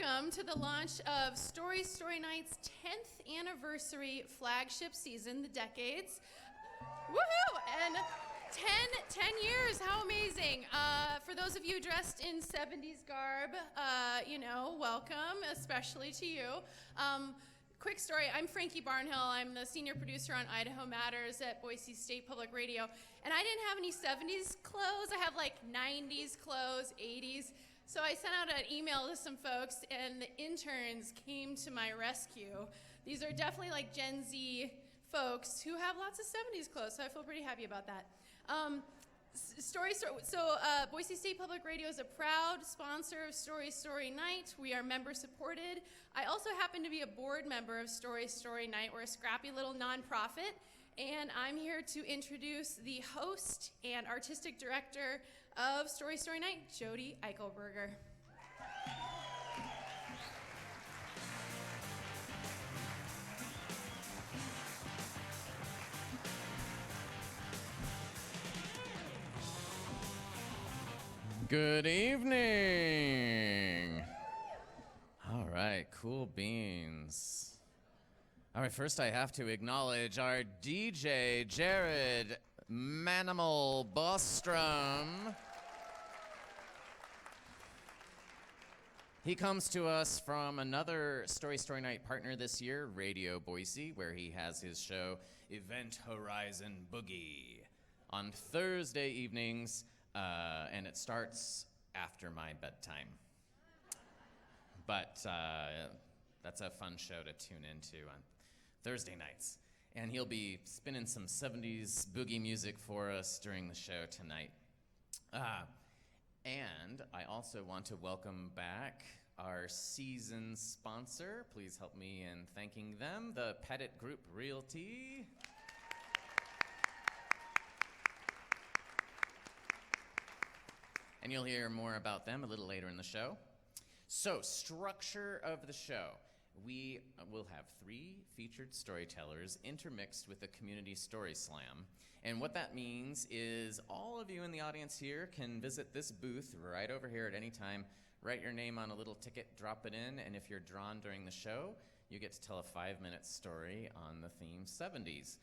welcome to the launch of Story Night's 10th anniversary flagship season, The Decades. Woohoo! And 10 years, how amazing. For those of you dressed in 70s garb, welcome, especially to you. Quick story, I'm Frankie Barnhill. I'm the senior producer on Idaho Matters at Boise State Public Radio. And I didn't have any 70s clothes. I have like 90s clothes, 80s. So I sent out an email to some folks, and the interns came to my rescue. These are definitely like Gen Z folks who have lots of 70s clothes, so I feel pretty happy about that. Boise State Public Radio is a proud sponsor of Story Night. We are member supported. I also happen to be a board member of Story Night. We're a scrappy little nonprofit, and I'm here to introduce the host and artistic director of Story Night, Jody Eichelberger. Good evening. All right, cool beans. All right, first I have to acknowledge our DJ, Jared Manimal Bostrom. He comes to us from another Story Night partner this year, Radio Boise, where he has his show, Event Horizon Boogie, on Thursday evenings. And it starts after my bedtime. But that's a fun show to tune into on Thursday nights. And he'll be spinning some 70s boogie music for us during the show tonight. And I also want to welcome back our season sponsor. Please help me in thanking them, the Pettit Group Realty. And you'll hear more about them a little later in the show. So, structure of the show. We will have 3 featured storytellers intermixed with a community story slam. And what that means is all of you in the audience here can visit this booth right over here at any time, write your name on a little ticket, drop it in, and if you're drawn during the show, you get to tell a 5-minute story on the theme 70s.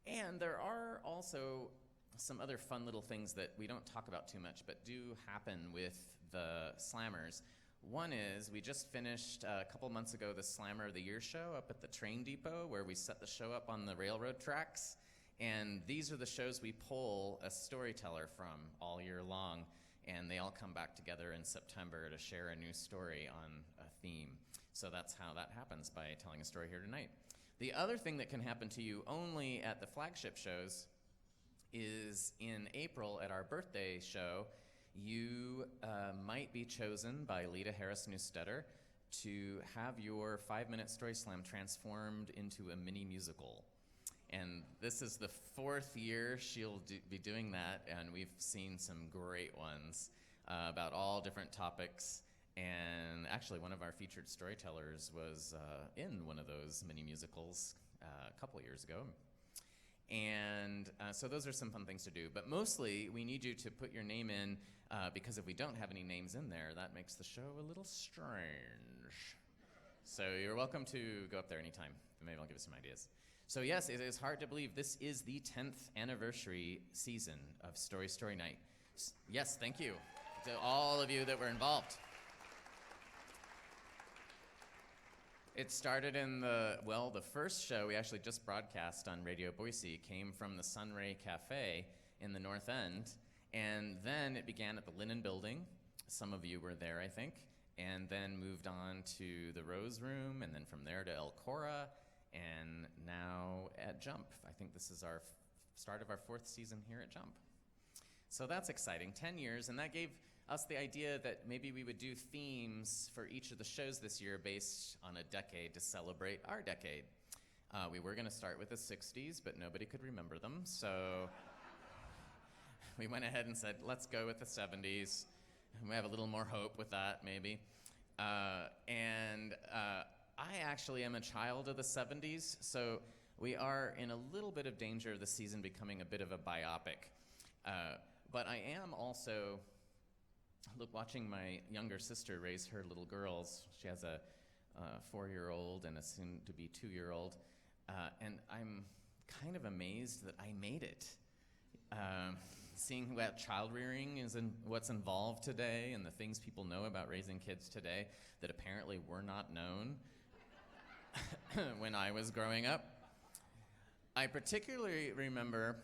And there are also some other fun little things that we don't talk about too much, but do happen with the Slammers. One is, we just finished a couple months ago the Slammer of the Year show up at the train depot, where we set the show up on the railroad tracks. And these are the shows we pull a storyteller from all year long, and they all come back together in September to share a new story on a theme. So that's how that happens, by telling a story here tonight. The other thing that can happen to you only at the flagship shows is in April at our birthday show, you might be chosen by Lita Harris Newstetter to have your 5-minute story slam transformed into a mini musical. And this is the 4th year she'll be doing that, and we've seen some great ones about all different topics. And actually, one of our featured storytellers was in one of those mini musicals a couple years ago. And so those are some fun things to do. But mostly, we need you to put your name in, because if we don't have any names in there, that makes the show a little strange. So you're welcome to go up there anytime. Maybe I'll give you some ideas. So yes, it is hard to believe this is the 10th anniversary season of Story Night. Yes, thank you to all of you that were involved. It started in the first show we actually just broadcast on Radio Boise came from the Sunray Cafe in the North End, and then it began at the Linen Building. Some of you were there, I think, and then moved on to the Rose Room, and then from there to El Cora, and now at Jump. I think this is our start of our 4th season here at Jump. So that's exciting, 10 years, and that gave us the idea that maybe we would do themes for each of the shows this year based on a decade to celebrate our decade. We were going to start with the 60s, but nobody could remember them, so we went ahead and said, let's go with the 70s. We have a little more hope with that, maybe. I actually am a child of the 70s, so we are in a little bit of danger of the season becoming a bit of a biopic. But I am also look, watching my younger sister raise her little girls. She has a 4-year-old and a soon-to-be 2-year-old, and I'm kind of amazed that I made it. Seeing what child rearing is and what's involved today, and the things people know about raising kids today that apparently were not known when I was growing up. I particularly remember,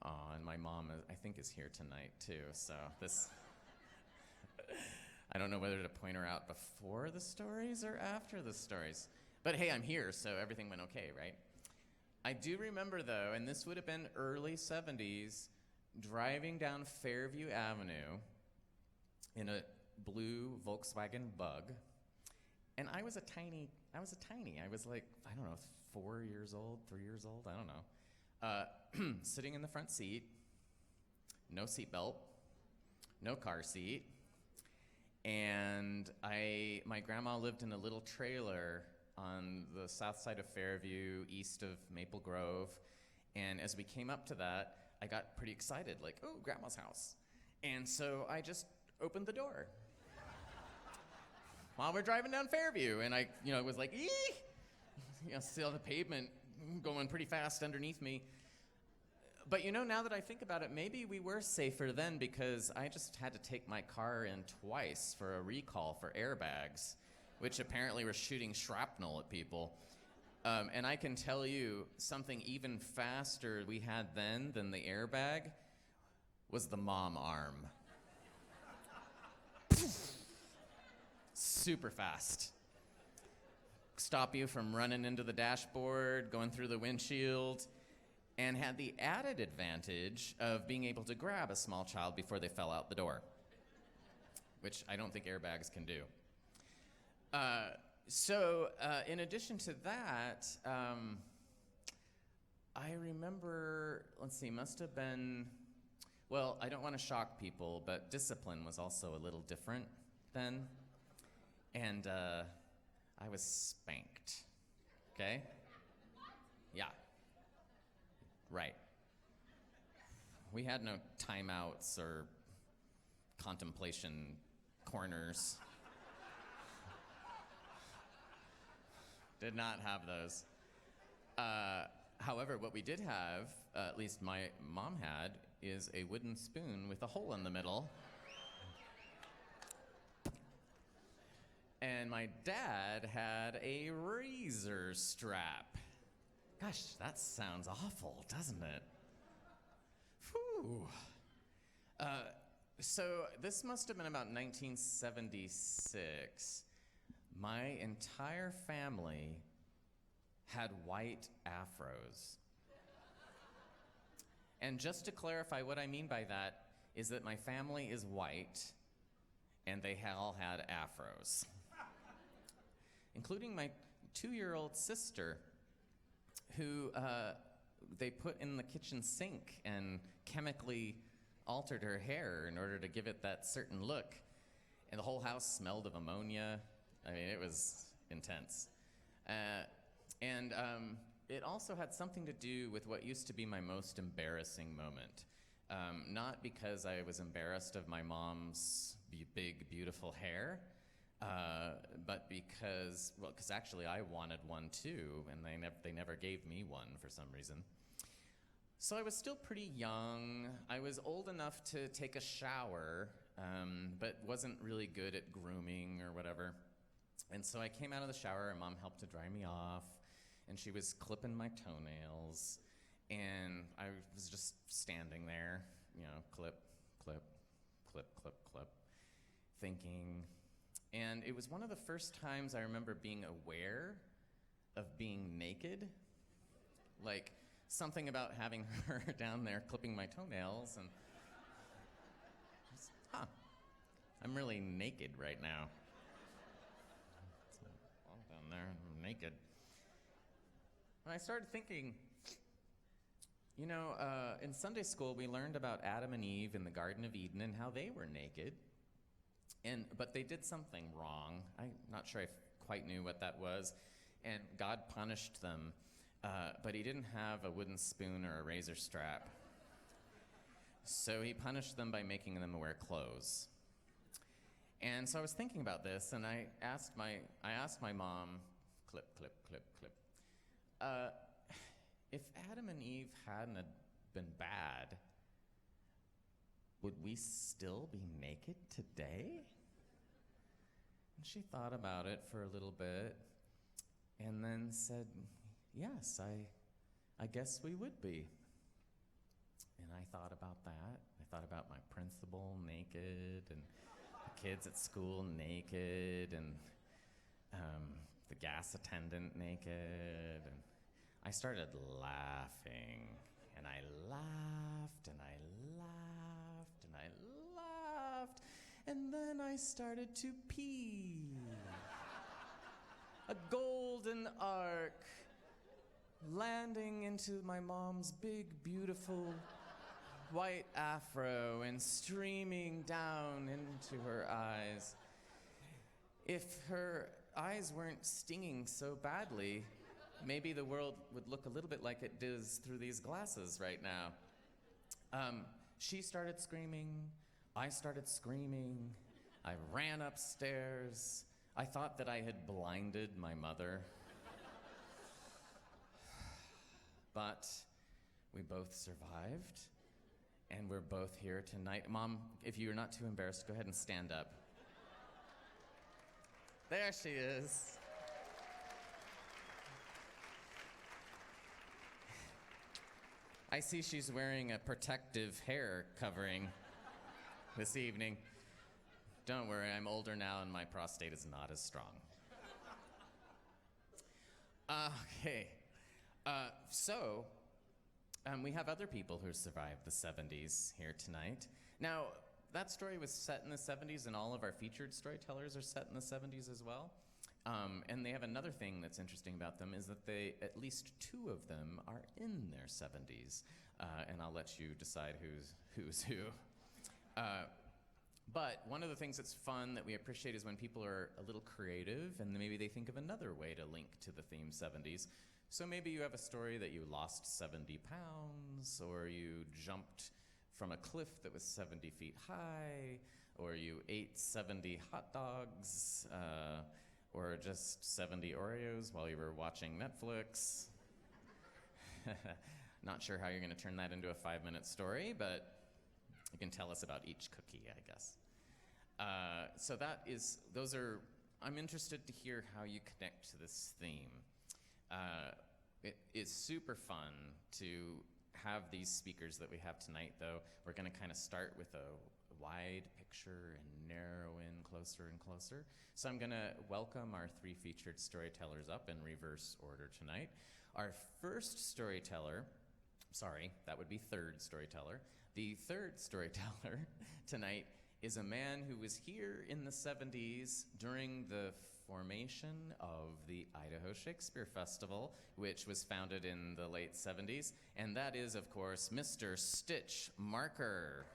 and my mom, I think, is here tonight too, so this, I don't know whether to point her out before the stories or after the stories. But hey, I'm here, so everything went okay, right? I do remember, though, and this would have been early 70s, driving down Fairview Avenue in a blue Volkswagen Bug, and I was tiny. I was like, I don't know, 4 years old, 3 years old, I don't know. Sitting in the front seat, no seatbelt, no car seat, and my grandma lived in a little trailer on the south side of Fairview, east of Maple Grove, and as we came up to that, I got pretty excited, like, oh, Grandma's house. And so I just opened the door while we're driving down Fairview, and I, was like, ee! Still the pavement going pretty fast underneath me. But now that I think about it, maybe we were safer then because I just had to take my car in twice for a recall for airbags, which apparently were shooting shrapnel at people. And I can tell you something even faster we had then than the airbag was the mom arm. Super fast. Stop you from running into the dashboard, going through the windshield, and had the added advantage of being able to grab a small child before they fell out the door, which I don't think airbags can do. So in addition to that, I remember, must have been, well, I don't want to shock people, but discipline was also a little different then. And I was spanked, okay? Yeah, right. We had no timeouts or contemplation corners. Did not have those. However, what we did have, at least my mom had, is a wooden spoon with a hole in the middle. And my dad had a razor strap. Gosh, that sounds awful, doesn't it? Whew. So this must have been about 1976. My entire family had white afros. And just to clarify, what I mean by that is that my family is white, and they all had afros, including my 2-year-old sister, who they put in the kitchen sink and chemically altered her hair in order to give it that certain look. And the whole house smelled of ammonia. I mean, it was intense. And it also had something to do with what used to be my most embarrassing moment. Not because I was embarrassed of my mom's big, beautiful hair, but because actually I wanted one too, and they never gave me one for some reason. So I was still pretty young. I was old enough to take a shower, but wasn't really good at grooming or whatever. And so I came out of the shower, and Mom helped to dry me off, and she was clipping my toenails, and I was just standing there, clip, clip, clip, clip, clip, thinking. And it was one of the first times I remember being aware of being naked, like something about having her down there clipping my toenails, and I'm really naked right now. I'm down there, I'm naked. And I started thinking, in Sunday school we learned about Adam and Eve in the Garden of Eden and how they were naked. But they did something wrong. I'm not sure I quite knew what that was. And God punished them, but he didn't have a wooden spoon or a razor strap. So he punished them by making them wear clothes. And so I was thinking about this, and I asked my mom, clip, clip, clip, clip, if Adam and Eve hadn't been bad, would we still be naked today? And she thought about it for a little bit, and then said, yes, I guess we would be. And I thought about that. I thought about my principal naked, and the kids at school naked, and the gas attendant naked, and I started laughing, and I laughed, and I laughed, and I laughed, and then I started to pee. A golden arc landing into my mom's big, beautiful white afro and streaming down into her eyes. If her eyes weren't stinging so badly, maybe the world would look a little bit like it does through these glasses right now. She started screaming. I started screaming. I ran upstairs. I thought that I had blinded my mother. But we both survived, and we're both here tonight. Mom, if you're not too embarrassed, go ahead and stand up. There she is. I see she's wearing a protective hair covering this evening. Don't worry, I'm older now and my prostate is not as strong. Okay. So, we have other people who survived the 70s here tonight. Now, that story was set in the 70s, and all of our featured storytellers are set in the 70s as well. And they have another thing that's interesting about them is that at least two of them are in their 70s. And I'll let you decide who's who. But one of the things that's fun that we appreciate is when people are a little creative and maybe they think of another way to link to the theme 70s. So maybe you have a story that you lost 70 pounds, or you jumped from a cliff that was 70 feet high, or you ate 70 hot dogs, or just 70 Oreos while you were watching Netflix. Not sure how you're going to turn that into a 5-minute story, but you can tell us about each cookie, I guess. I'm interested to hear how you connect to this theme. It is super fun to have these speakers that we have tonight, though. We're going to kind of start with a wide picture and narrow in closer and closer. So I'm going to welcome our three featured storytellers up in reverse order tonight. Our first storyteller, that would be third storyteller. The third storyteller tonight is a man who was here in the 70s during the formation of the Idaho Shakespeare Festival, which was founded in the late 70s, and that is, of course, Mr. Stitch Marker.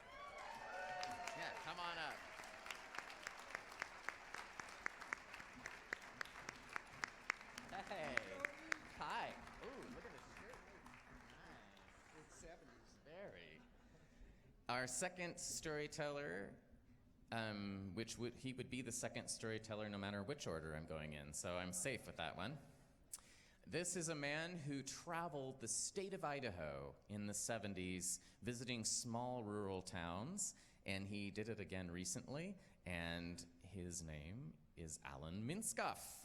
Yeah, come on up. Hey. Hi. Ooh, look at this shirt. Nice. It's 70s. Very. Our second storyteller, he would be the second storyteller no matter which order I'm going in, so I'm safe with that one. This is a man who traveled the state of Idaho in the 70s, visiting small rural towns, and he did it again recently, and his name is Alan Minskoff.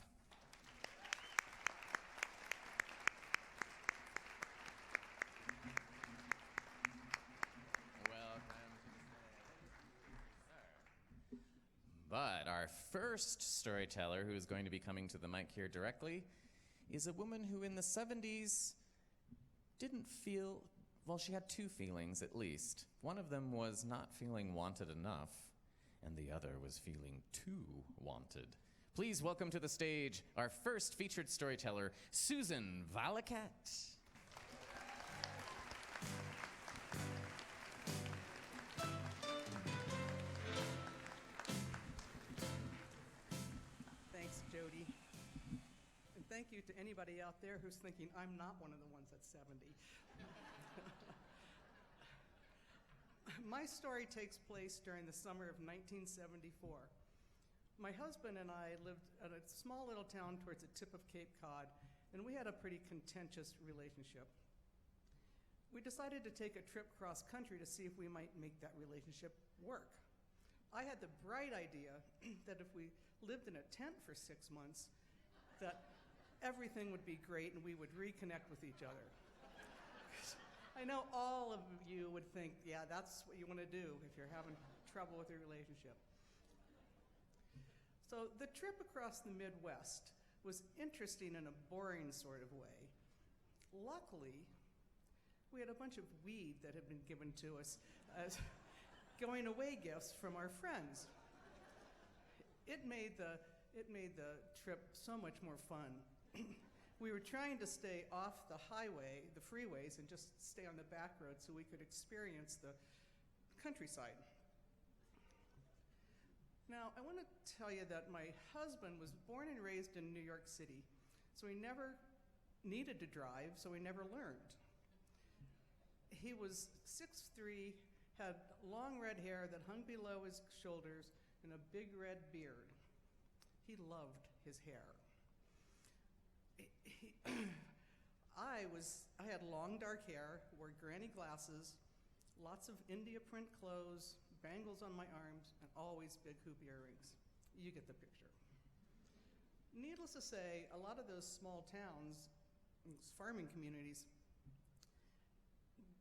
But our first storyteller, who is going to be coming to the mic here directly, is a woman who in the 70s didn't feel, well, she had two feelings at least. One of them was not feeling wanted enough, and the other was feeling too wanted. Please welcome to the stage our first featured storyteller, Susan Valakat. Thank you to anybody out there who's thinking I'm not one of the ones that's 70. My story takes place during the summer of 1974. My husband and I lived at a small little town towards the tip of Cape Cod, and we had a pretty contentious relationship. We decided to take a trip cross country to see if we might make that relationship work. I had the bright idea that if we lived in a tent for 6 months, that everything would be great and we would reconnect with each other. I know all of you would think, yeah, that's what you want to do if you're having trouble with your relationship. So the trip across the Midwest was interesting in a boring sort of way. Luckily, we had a bunch of weed that had been given to us as going away gifts from our friends. It made the trip so much more fun. We were trying to stay off the highway, the freeways, and just stay on the back roads so we could experience the countryside. Now, I want to tell you that my husband was born and raised in New York City, so he never needed to drive, so he never learned. He was 6'3", had long red hair that hung below his shoulders, and a big red beard. He loved his hair. I had long dark hair, wore granny glasses, lots of India print clothes, bangles on my arms, and always big hoop earrings. You get the picture. Needless to say, a lot of those small towns, those farming communities,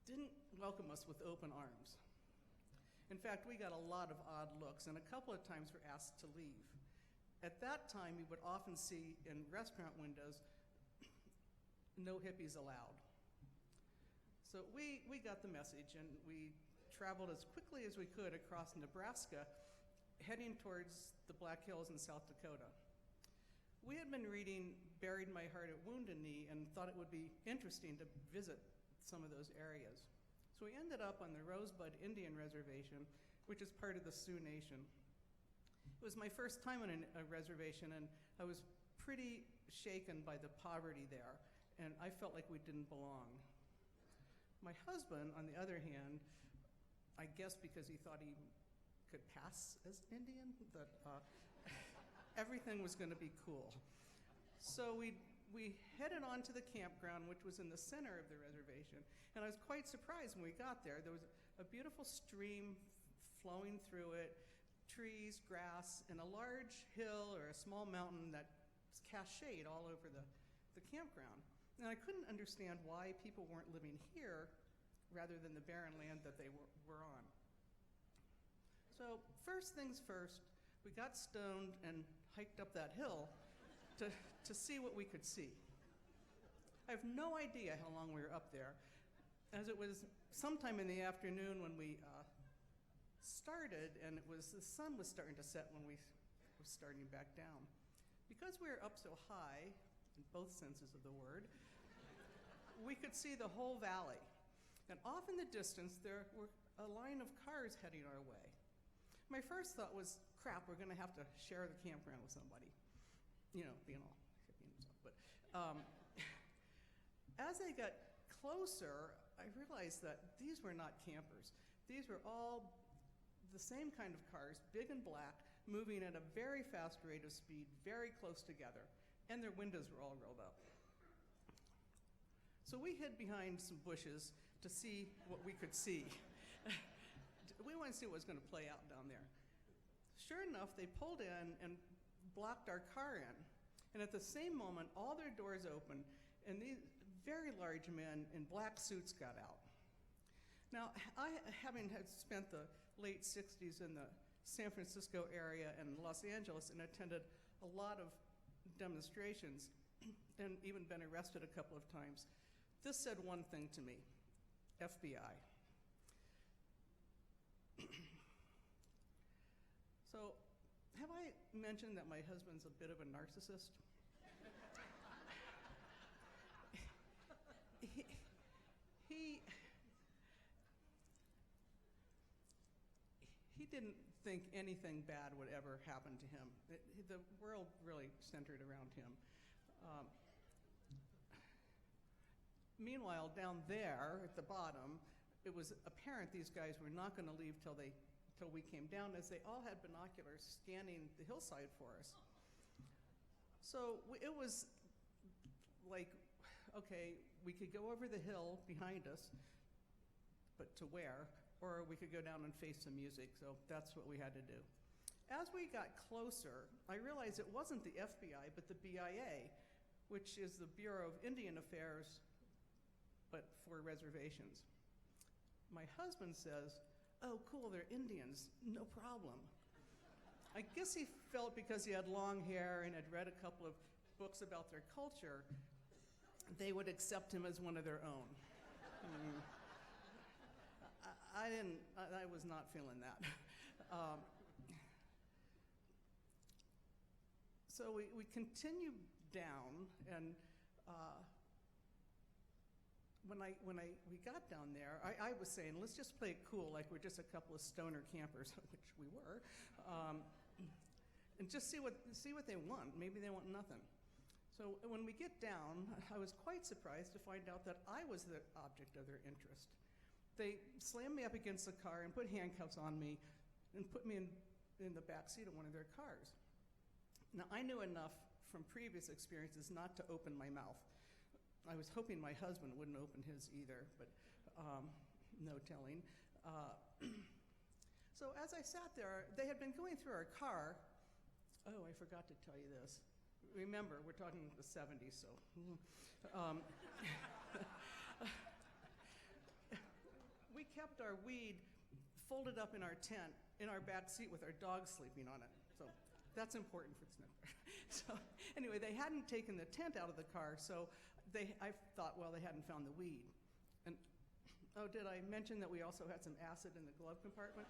didn't welcome us with open arms. In fact, we got a lot of odd looks, and a couple of times were asked to leave. At that time, you would often see in restaurant windows, no hippies allowed. So we got the message, and we traveled as quickly as we could across Nebraska, heading towards the Black Hills in South Dakota. We had been reading Buried My Heart at Wounded Knee and thought it would be interesting to visit some of those areas. So we ended up on the Rosebud Indian Reservation, which is part of the Sioux Nation. It was my first time on a reservation, and I was pretty shaken by the poverty there, and I felt like we didn't belong. My husband, on the other hand, I guess because he thought he could pass as Indian, that everything was going to be cool. So we headed on to the campground, which was in the center of the reservation, and I was quite surprised when we got there. There was a beautiful stream flowing through it, trees, grass, and a large hill or a small mountain that cast shade all over the campground. And I couldn't understand why people weren't living here rather than the barren land that they were on. So first things first, we got stoned and hiked up that hill to see what we could see. I have no idea how long we were up there, as it was sometime in the afternoon when we started, and the sun was starting to set when we were starting back down. Because we were up so high, in both senses of the word, we could see the whole valley. And off in the distance, there were a line of cars heading our way. My first thought was, crap, we're going to have to share the campground with somebody. You know, being all hippie and stuff. But as they got closer, I realized that these were not campers. These were all the same kind of cars, big and black, moving at a very fast rate of speed, very close together, and their windows were all rolled up. So we hid behind some bushes to see what we could see. We wanted to see what was going to play out down there. Sure enough, they pulled in and blocked our car in. And at the same moment, all their doors opened, and these very large men in black suits got out. Now, having had spent the late 60s in the San Francisco area and Los Angeles and attended a lot of demonstrations and even been arrested a couple of times, this said one thing to me: FBI. So, have I mentioned that my husband's a bit of a narcissist? He didn't think anything bad would ever happen to him. The world really centered around him. Meanwhile, down there at the bottom, it was apparent these guys were not going to leave till we came down, as they all had binoculars scanning the hillside for us. So it was like, okay, we could go over the hill behind us, but to where? Or we could go down and face some music, so that's what we had to do. As we got closer, I realized it wasn't the FBI, but the BIA, which is the Bureau of Indian Affairs, but for reservations. My husband says, "Oh, cool, they're Indians, no problem." I guess he felt because he had long hair and had read a couple of books about their culture, they would accept him as one of their own. I was not feeling that. So we continued down, and when we got down there, I was saying, let's just play it cool, like we're just a couple of stoner campers, which we were, and just see what they want. Maybe they want nothing. So when we get down, I was quite surprised to find out that I was the object of their interest. They slammed me up against the car and put handcuffs on me and put me in the back seat of one of their cars. Now, I knew enough from previous experiences not to open my mouth. I was hoping my husband wouldn't open his either, but no telling. So as I sat there, they had been going through our car. Oh, I forgot to tell you this. Remember, we're talking the 70s, so. We kept our weed folded up in our tent, in our back seat with our dog sleeping on it. So that's important for Sniffer. So anyway, they hadn't taken the tent out of the car, so I thought, well, they hadn't found the weed. And, oh, did I mention that we also had some acid in the glove compartment?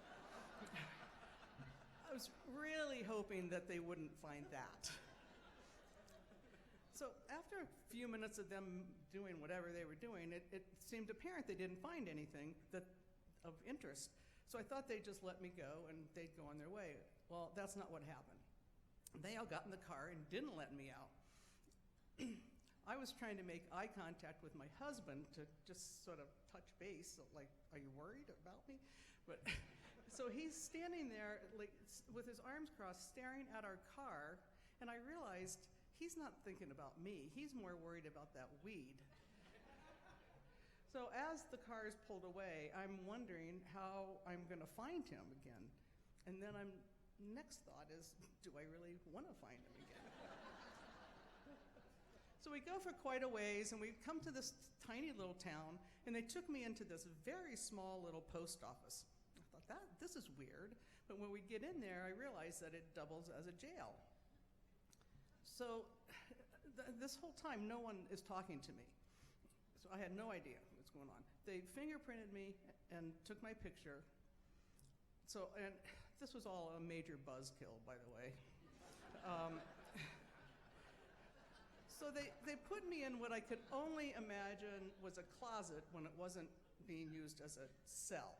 I was really hoping that they wouldn't find that. So after a few minutes of them doing whatever they were doing, it seemed apparent they didn't find anything of interest. So I thought they'd just let me go and they'd go on their way. Well, that's not what happened. They all got in the car and didn't let me out. I was trying to make eye contact with my husband to just sort of touch base, so like, are you worried about me? But so he's standing there like, with his arms crossed, staring at our car, and I realized he's not thinking about me. He's more worried about that weed. So as the car is pulled away, I'm wondering how I'm going to find him again. And then next thought is, do I really want to find him again? So we go for quite a ways, and we come to this tiny little town, and they took me into this very small little post office. I thought, this is weird. But when we get in there, I realized that it doubles as a jail. So this whole time, no one is talking to me. So I had no idea what's going on. They fingerprinted me and took my picture. So, and this was all a major buzzkill, by the way. So they put me in what I could only imagine was a closet when it wasn't being used as a cell.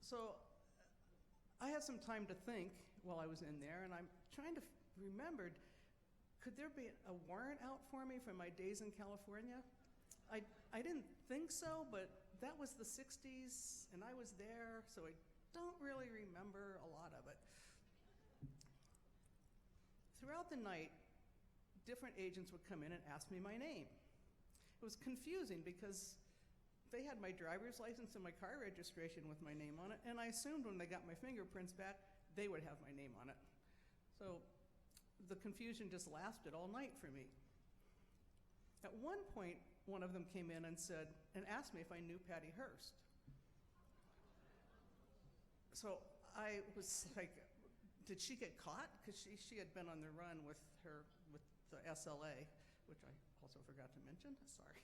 So I had some time to think while I was in there, and I'm trying to remember, could there be a warrant out for me for my days in California? I didn't think so, but that was the 60s, and I was there, so I don't really remember a lot of it. Throughout the night, different agents would come in and ask me my name. It was confusing because they had my driver's license and my car registration with my name on it, and I assumed when they got my fingerprints back, they would have my name on it. So the confusion just lasted all night for me. At one point, one of them came in and asked me if I knew Patty Hearst. So I was like, did she get caught? Because she had been on the run with the SLA, which I also forgot to mention. Sorry.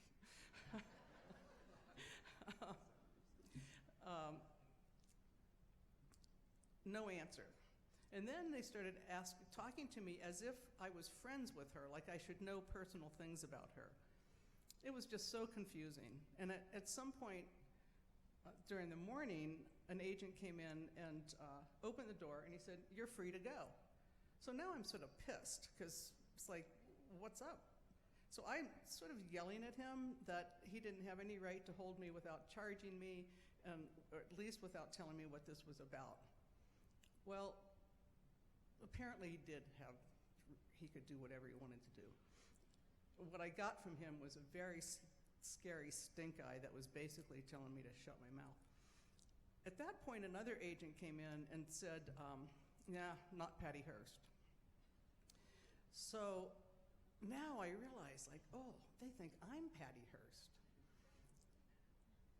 No answer. And then they started talking to me as if I was friends with her, like I should know personal things about her. It was just so confusing. And at some point during the morning, an agent came in and opened the door, and he said, "You're free to go." So now I'm sort of pissed, because it's like, what's up? So I'm sort of yelling at him that he didn't have any right to hold me without charging me, or at least without telling me what this was about. Well, apparently he could do whatever he wanted to do. What I got from him was a very scary stink eye that was basically telling me to shut my mouth. At that point, another agent came in and said, "Yeah, not Patty Hearst." So now I realize, like, oh, they think I'm Patty Hearst.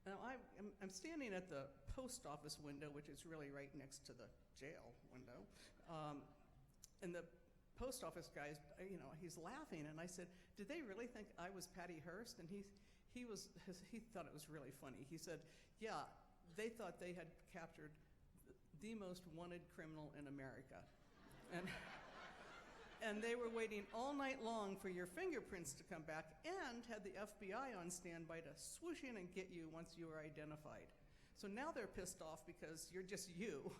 Now I'm standing at the post office window, which is really right next to the jail window, and the post office guy, he's laughing, and I said, "Did they really think I was Patty Hearst?" And he thought it was really funny. He said, "Yeah, they thought they had captured the most wanted criminal in America, and they were waiting all night long for your fingerprints to come back, and had the FBI on standby to swoosh in and get you once you were identified. So now they're pissed off because you're just you."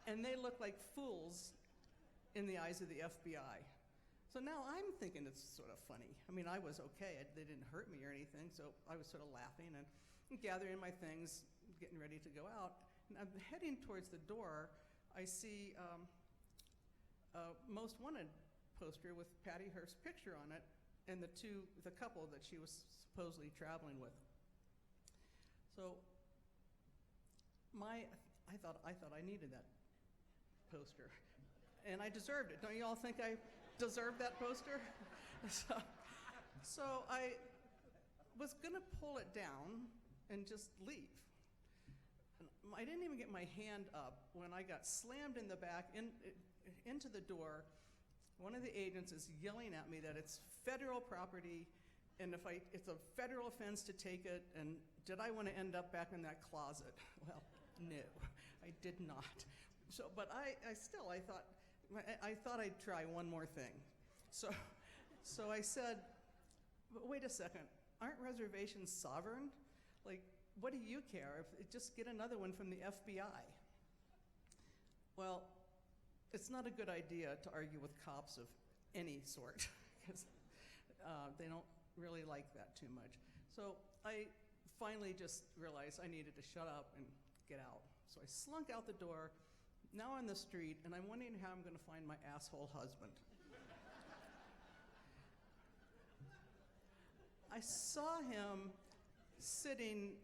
And they look like fools in the eyes of the FBI. So now I'm thinking it's sort of funny. I mean, I was okay. They didn't hurt me or anything, so I was sort of laughing and gathering my things, getting ready to go out. And I'm heading towards the door. I see Most Wanted poster with Patty Hearst's picture on it, and the couple that she was supposedly traveling with. So I thought I needed that poster, and I deserved it. Don't you all think I deserved that poster? So I was gonna pull it down and just leave. I didn't even get my hand up when I got slammed in the back into the door. One of the agents is yelling at me that it's federal property, and it's a federal offense to take it, and did I want to end up back in that closet? Well, no, I did not. So, but I thought I'd try one more thing. So I said, "But wait a second, aren't reservations sovereign? Like, what do you care? Just get another one from the FBI." Well, it's not a good idea to argue with cops of any sort, because they don't really like that too much. So I finally just realized I needed to shut up and get out. So I slunk out the door, now on the street, and I'm wondering how I'm going to find my asshole husband. I saw him sitting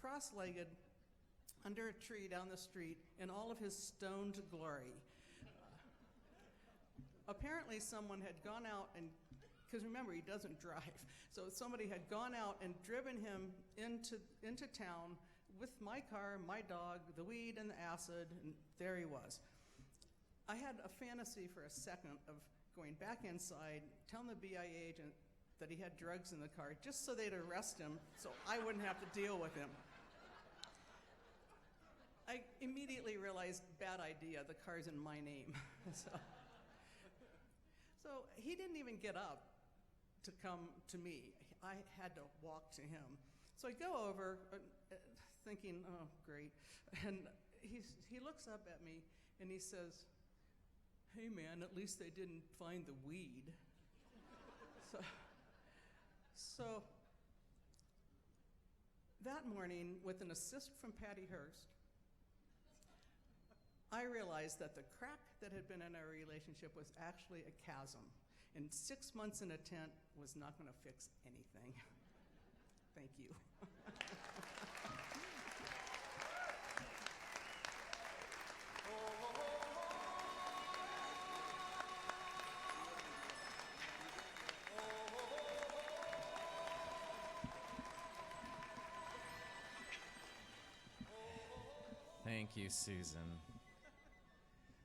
cross-legged under a tree down the street in all of his stoned glory. Apparently someone had gone out and, because remember, he doesn't drive, so somebody had gone out and driven him into town with my car, my dog, the weed and the acid, and there he was. I had a fantasy for a second of going back inside, telling the BIA agent that he had drugs in the car, just so they'd arrest him, so I wouldn't have to deal with him. I immediately realized, bad idea, the car's in my name. So he didn't even get up to come to me. I had to walk to him. So I go over, thinking, oh, great. And he looks up at me and he says, "Hey man, at least they didn't find the weed." So that morning, with an assist from Patty Hearst, I realized that the crack that had been in our relationship was actually a chasm, and 6 months in a tent was not going to fix anything. Thank you. Thank you, Susan.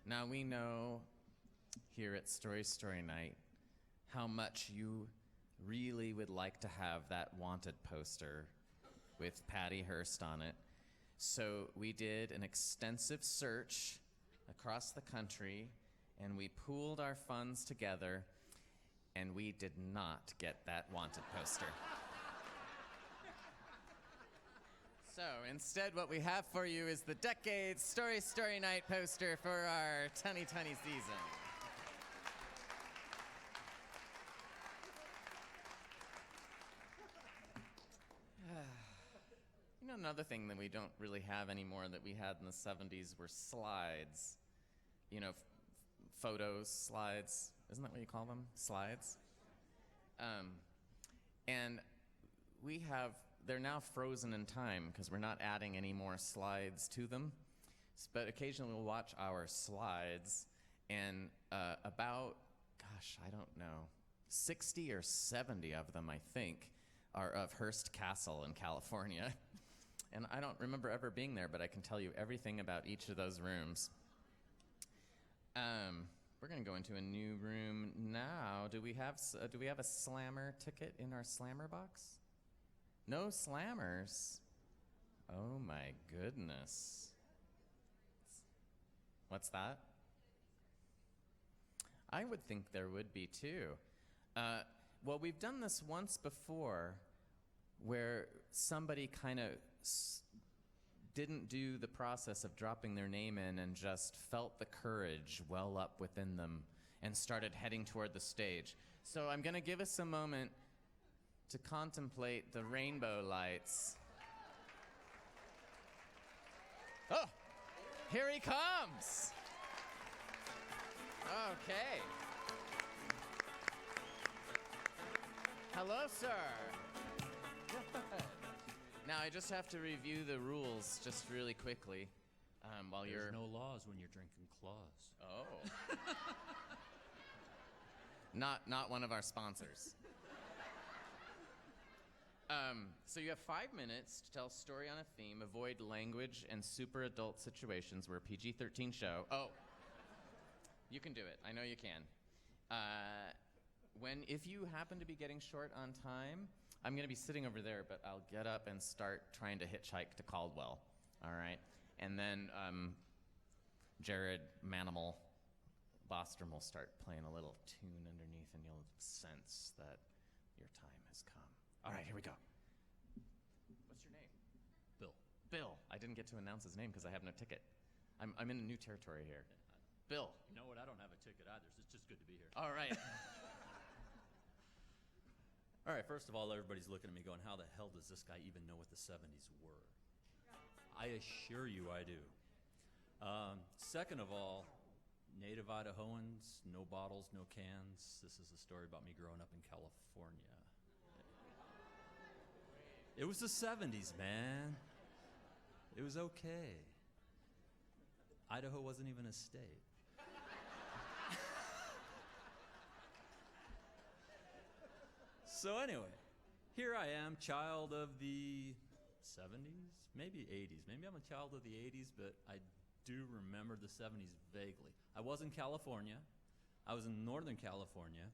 Now we know here at Story Night how much you really would like to have that wanted poster with Patty Hearst on it. So we did an extensive search across the country, and we pooled our funds together, and we did not get that wanted poster. So instead, what we have for you is the Decades Story Night poster for our 2020 season. You know, another thing that we don't really have anymore that we had in the 70s were slides. You know, photos, slides. Isn't that what you call them? Slides? And they're now frozen in time because we're not adding any more slides to them. But occasionally we'll watch our slides, and about, I don't know, 60 or 70 of them, I think, are of Hearst Castle in California. And I don't remember ever being there, but I can tell you everything about each of those rooms. We're going to go into a new room now. Do we have a slammer ticket in our slammer box? No slammers. Oh my goodness. What's that? I would think there would be too. Well, we've done this once before where somebody kind of didn't do the process of dropping their name in and just felt the courage well up within them and started heading toward the stage. So I'm going to give us a moment to contemplate the rainbow lights. Oh, here he comes. Okay. Hello, sir. Now, I just have to review the rules just really quickly while There's you're... no laws when you're drinking claws. Oh. Not one of our sponsors. So you have 5 minutes to tell a story on a theme, avoid language and super adult situations. We're a PG-13 show. Oh, you can do it. I know you can. If you happen to be getting short on time, I'm going to be sitting over there, but I'll get up and start trying to hitchhike to Caldwell. All right? And then Jared Manimal Bostrom will start playing a little tune underneath, and you'll sense that your time has come. All right, here we go. What's your name? Bill. Bill. I didn't get to announce his name because I have no ticket. I'm in a new territory here. Bill. You know what? I don't have a ticket either, so it's just good to be here. All right. All right, first of all, everybody's looking at me going, how the hell does this guy even know what the 70s were? I assure you I do. Second of all, native Idahoans, no bottles, no cans. This is a story about me growing up in California. It was the 70s, man. It was okay. Idaho wasn't even a state. So anyway, here I am, child of the 70s, maybe 80s. Maybe I'm a child of the 80s, but I do remember the 70s vaguely. I was in California. I was in Northern California.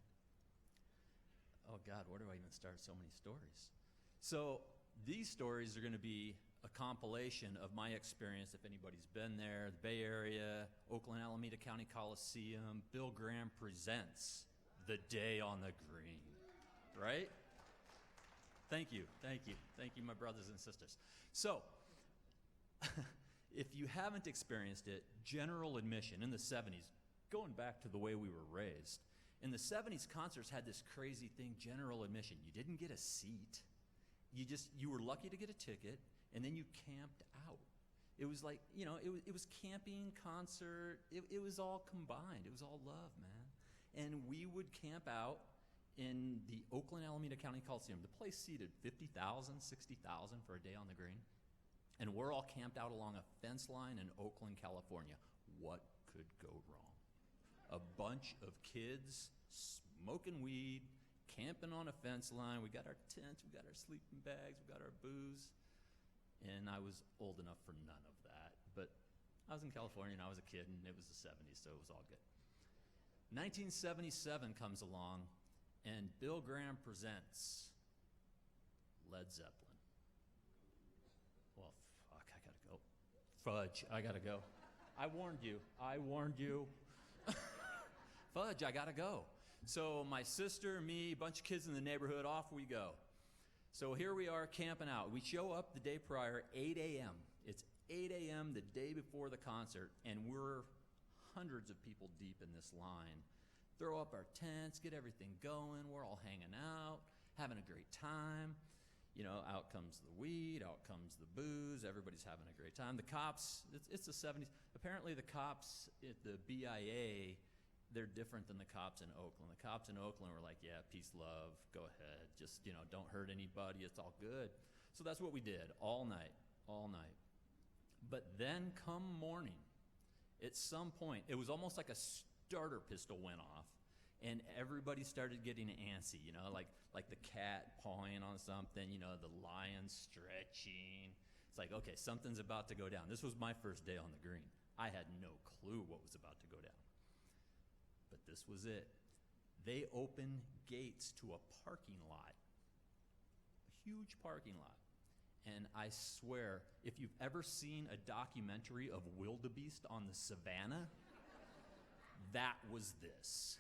Oh God, where do I even start so many stories? So these stories are going to be a compilation of my experience, if anybody's been there, the Bay Area, Oakland, Alameda County Coliseum. Bill Graham presents The Day on the Green. Right? Thank you, my brothers and sisters. So, if you haven't experienced it, general admission in the 70s, going back to the way we were raised, in the 70s, concerts had this crazy thing, general admission. You didn't get a seat. You were lucky to get a ticket, and then you camped out. It was like, it was camping, concert, it was all combined. It was all love, man. And we would camp out in the Oakland, Alameda County Coliseum. The place seated 50,000, 60,000 for a day on the green. And we're all camped out along a fence line in Oakland, California. What could go wrong? A bunch of kids smoking weed, camping on a fence line. We got our tents, we got our sleeping bags, we got our booze. And I was old enough for none of that. But I was in California and I was a kid, and it was the 70s, so it was all good. 1977 comes along, and Bill Graham presents Led Zeppelin. Well, fuck, I gotta go. Fudge, I gotta go. I warned you. Fudge, I gotta go. So my sister, me, a bunch of kids in the neighborhood, off we go. So here we are camping out. We show up the day prior, 8 a.m. It's 8 a.m. the day before the concert, and we're hundreds of people deep in this line. Throw up our tents, get everything going. We're all hanging out, having a great time. You know, out comes the weed, out comes the booze, everybody's having a great time. The cops, it's the 70s. Apparently the cops at the BIA, they're different than the cops in Oakland. The cops in Oakland were like, yeah, peace, love, go ahead. Just, you know, don't hurt anybody, it's all good. So that's what we did all night, all night. But then come morning, at some point, it was almost like a starter pistol went off. And everybody started getting antsy, you know, like the cat pawing on something, you know, the lion stretching. It's like, okay, something's about to go down. This was my first day on the green. I had no clue what was about to go down. But this was it. They opened gates to a parking lot, a huge parking lot. And I swear, if you've ever seen a documentary of wildebeest on the savannah, that was this.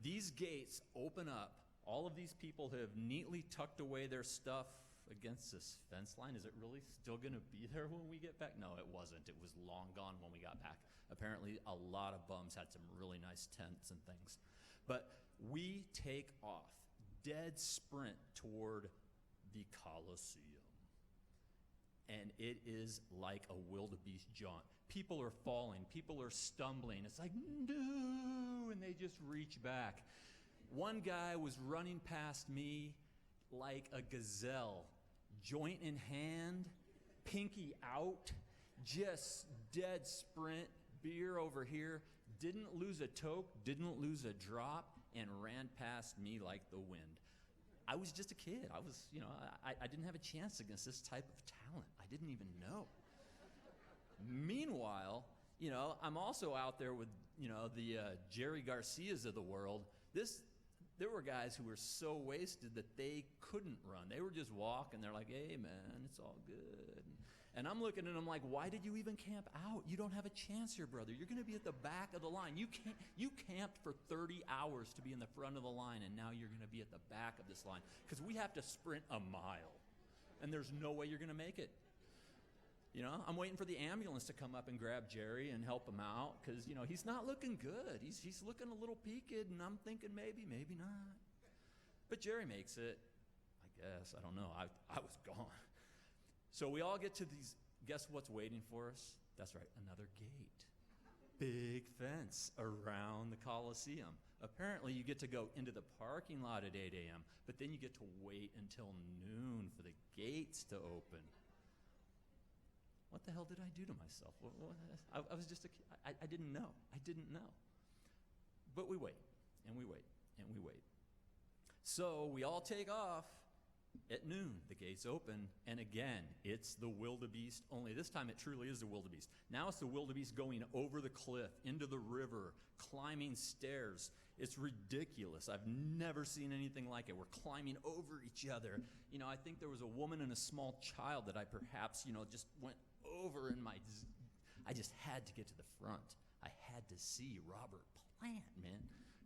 These gates open up. All of these people have neatly tucked away their stuff against this fence line. Is it really still going to be there when we get back? No, it wasn't. It was long gone when we got back. Apparently, a lot of bums had some really nice tents and things. But we take off, dead sprint toward the Coliseum. And it is like a wildebeest jaunt. People are falling. People are stumbling. It's like, no, and they just reach back. One guy was running past me like a gazelle, joint in hand, pinky out, just dead sprint, beer over here, didn't lose a toke, didn't lose a drop, and ran past me like the wind. I was just a kid. I was, you know, I didn't have a chance against this type of talent. I didn't even know. Meanwhile, you know, I'm also out there with, you know, the Jerry Garcias of the world. There were guys who were so wasted that they couldn't run. They were just walking. They're like, hey, man, it's all good. And I'm looking at them like, why did you even camp out? You don't have a chance here, brother. You're going to be at the back of the line. You camped for 30 hours to be in the front of the line, and now you're going to be at the back of this line because we have to sprint a mile, and there's no way you're going to make it. You know, I'm waiting for the ambulance to come up and grab Jerry and help him out because, you know, he's not looking good. He's looking a little peaked, and I'm thinking maybe not. But Jerry makes it, I guess. I don't know. I was gone. So we all get to these, guess what's waiting for us? That's right, another gate. Big fence around the Coliseum. Apparently you get to go into the parking lot at 8 a.m., but then you get to wait until noon for the gates to open. What the hell did I do to myself? I was just a kid. I didn't know. I didn't know. But we wait, and we wait, and we wait. So we all take off. At noon, the gates open, and again, it's the wildebeest, only this time it truly is the wildebeest. Now it's the wildebeest going over the cliff, into the river, climbing stairs. It's ridiculous. I've never seen anything like it. We're climbing over each other. You know, I think there was a woman and a small child that I perhaps, you know, just went over in my... I just had to get to the front. I had to see Robert Plant, man.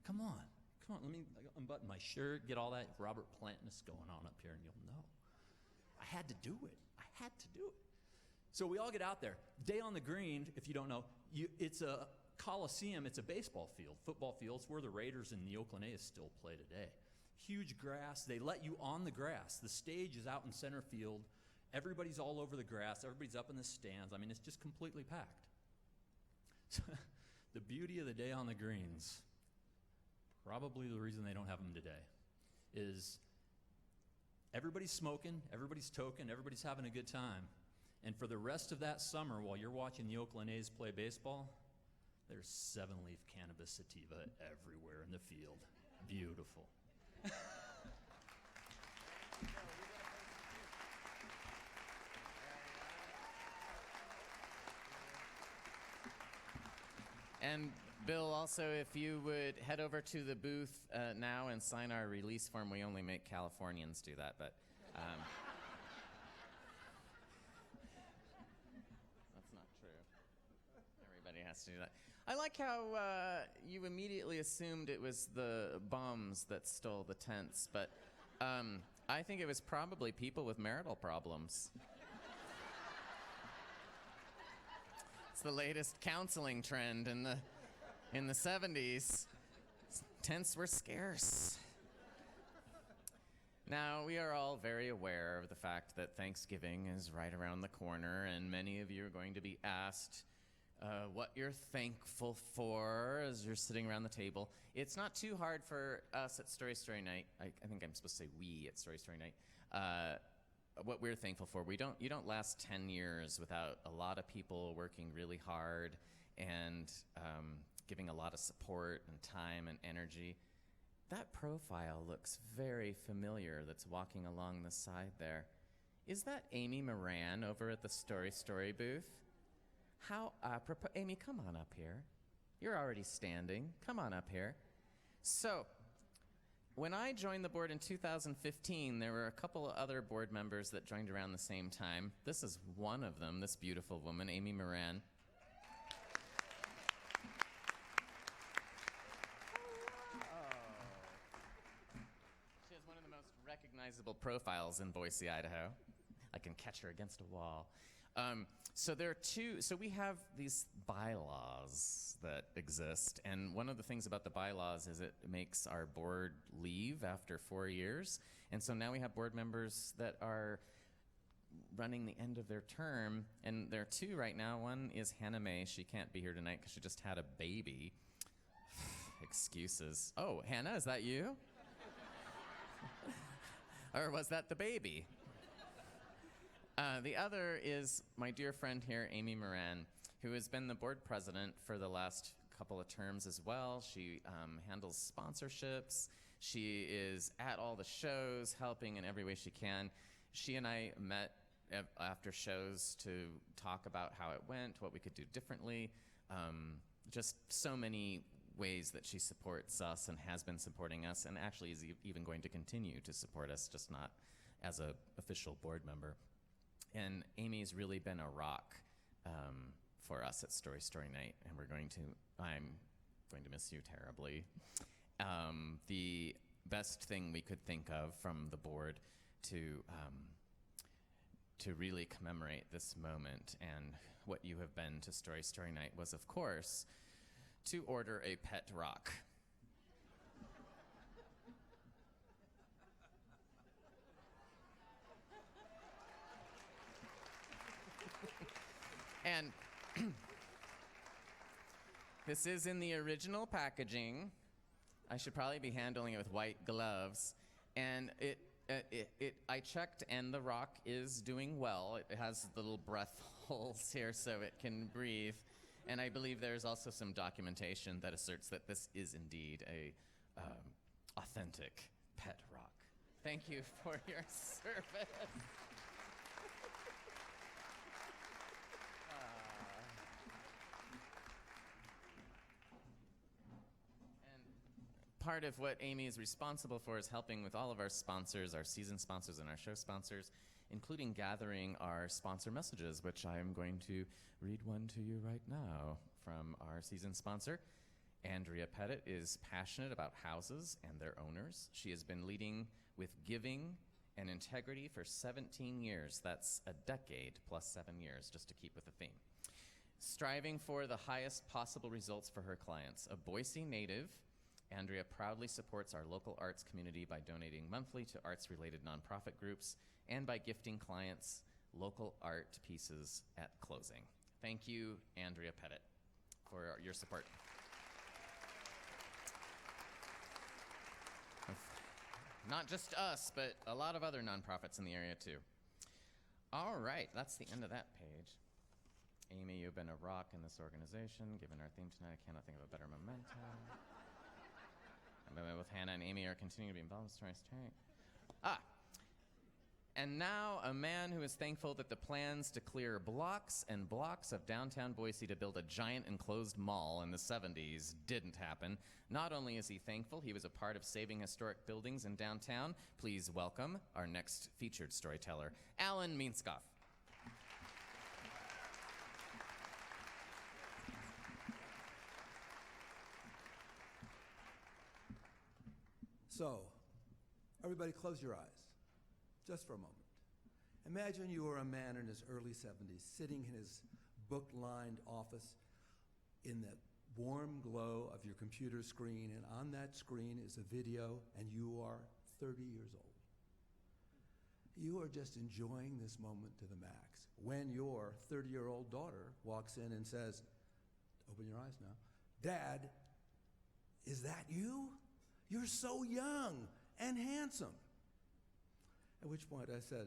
Come on, let me unbutton my shirt, get all that Robert Plantness going on up here, and you'll know. I had to do it. So we all get out there. Day on the Green, if you don't know, it's a Coliseum. It's a baseball field, football field. It's where the Raiders and the Oakland A's still play today. Huge grass. They let you on the grass. The stage is out in center field. Everybody's all over the grass. Everybody's up in the stands. I mean, it's just completely packed. The beauty of the Day on the Greens, probably the reason they don't have them today, is everybody's smoking, everybody's toking, everybody's having a good time. And for the rest of that summer, while you're watching the Oakland A's play baseball, there's 7-leaf cannabis sativa everywhere in the field. Beautiful. And Bill, also, if you would head over to the booth now and sign our release form. We only make Californians do that, but that's not true. Everybody has to do that. I like how you immediately assumed it was the bums that stole the tents, but I think it was probably people with marital problems. It's the latest counseling trend in the 70s. Tents were scarce. Now, we are all very aware of the fact that Thanksgiving is right around the corner, and many of you are going to be asked what you're thankful for as you're sitting around the table. It's not too hard for us at Story Story Night. I think I'm supposed to say we at Story Story Night. What we're thankful for. You don't last 10 years without a lot of people working really hard and giving a lot of support and time and energy. That profile looks very familiar that's walking along the side there. Is that Amy Moran over at the Story Story booth? How apropos. Amy, come on up here. You're already standing. Come on up here. So, when I joined the board in 2015, there were a couple of other board members that joined around the same time. This is one of them, this beautiful woman, Amy Moran. She has one of the most recognizable profiles in Boise, Idaho. I can catch her against a wall. So we have these bylaws that exist, and one of the things about the bylaws is it makes our board leave after 4 years, and so now we have board members that are running the end of their term, and there are two right now. One is Hannah Mae. She can't be here tonight because she just had a baby. Excuses. Oh, Hannah, is that you? Or was that the baby? The other is my dear friend here, Amy Moran, who has been the board president for the last couple of terms as well. She handles sponsorships. She is at all the shows, helping in every way she can. She and I met after shows to talk about how it went, what we could do differently. Just so many ways that she supports us and has been supporting us, and actually is even going to continue to support us, just not as an official board member. And Amy's really been a rock for us at Story Story Night, and I'm going to miss you terribly. The best thing we could think of from the board to really commemorate this moment and what you have been to Story Story Night was, of course, to order a pet rock. And this is in the original packaging. I should probably be handling it with white gloves. And I checked, and the rock is doing well. It has little breath holes here so it can breathe. And I believe there's also some documentation that asserts that this is indeed a authentic pet rock. Thank you for your service. Part of what Amy is responsible for is helping with all of our sponsors, our season sponsors and our show sponsors, including gathering our sponsor messages, which I am going to read one to you right now from our season sponsor. Andrea Pettit is passionate about houses and their owners. She has been leading with giving and integrity for 17 years. That's a decade plus 7 years, just to keep with the theme. Striving for the highest possible results for her clients. A Boise native, Andrea proudly supports our local arts community by donating monthly to arts-related nonprofit groups and by gifting clients local art pieces at closing. Thank you, Andrea Pettit, for your support. Not just us, but a lot of other nonprofits in the area, too. All right, that's the end of that page. Amy, you've been a rock in this organization. Given our theme tonight, I cannot think of a better memento. With Hannah and Amy are continuing to be involved in Story Story. And now a man who is thankful that the plans to clear blocks and blocks of downtown Boise to build a giant enclosed mall in the 70s didn't happen. Not only is he thankful he was a part of saving historic buildings in downtown, please welcome our next featured storyteller, Alan Minskoff. So, everybody close your eyes, just for a moment. Imagine you were a man in his early 70s, sitting in his book-lined office in the warm glow of your computer screen, and on that screen is a video, and you are 30 years old. you are just enjoying this moment to the max. When your 30-year-old daughter walks in and says, open your eyes now, Dad, is that you? You're so young and handsome. At which point I said,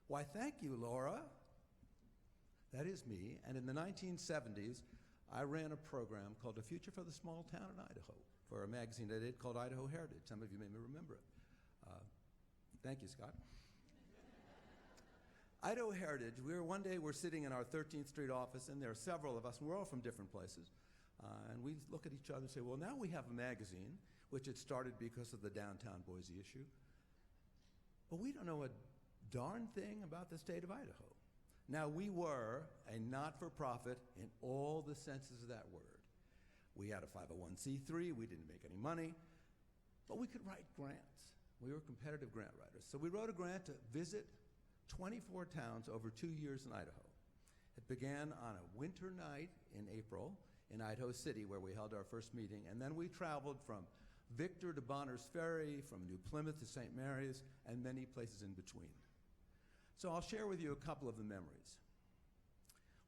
why, thank you, Laura. That is me. And in the 1970s, I ran a program called A Future for the Small Town in Idaho for a magazine I did called Idaho Heritage. Some of you may remember it. Thank you, Scott. Idaho Heritage, one day we're sitting in our 13th Street office, and there are several of us, and we're all from different places. And we look at each other and say, well, now we have a magazine, which had started because of the downtown Boise issue. But we don't know a darn thing about the state of Idaho. Now, we were a not-for-profit in all the senses of that word. We had a 501c3, we didn't make any money, but we could write grants. We were competitive grant writers. So we wrote a grant to visit 24 towns over 2 years in Idaho. It began on a winter night in April in Idaho City, where we held our first meeting, and then we traveled from Victor to Bonners Ferry, from New Plymouth to St. Mary's, and many places in between. So I'll share with you a couple of the memories.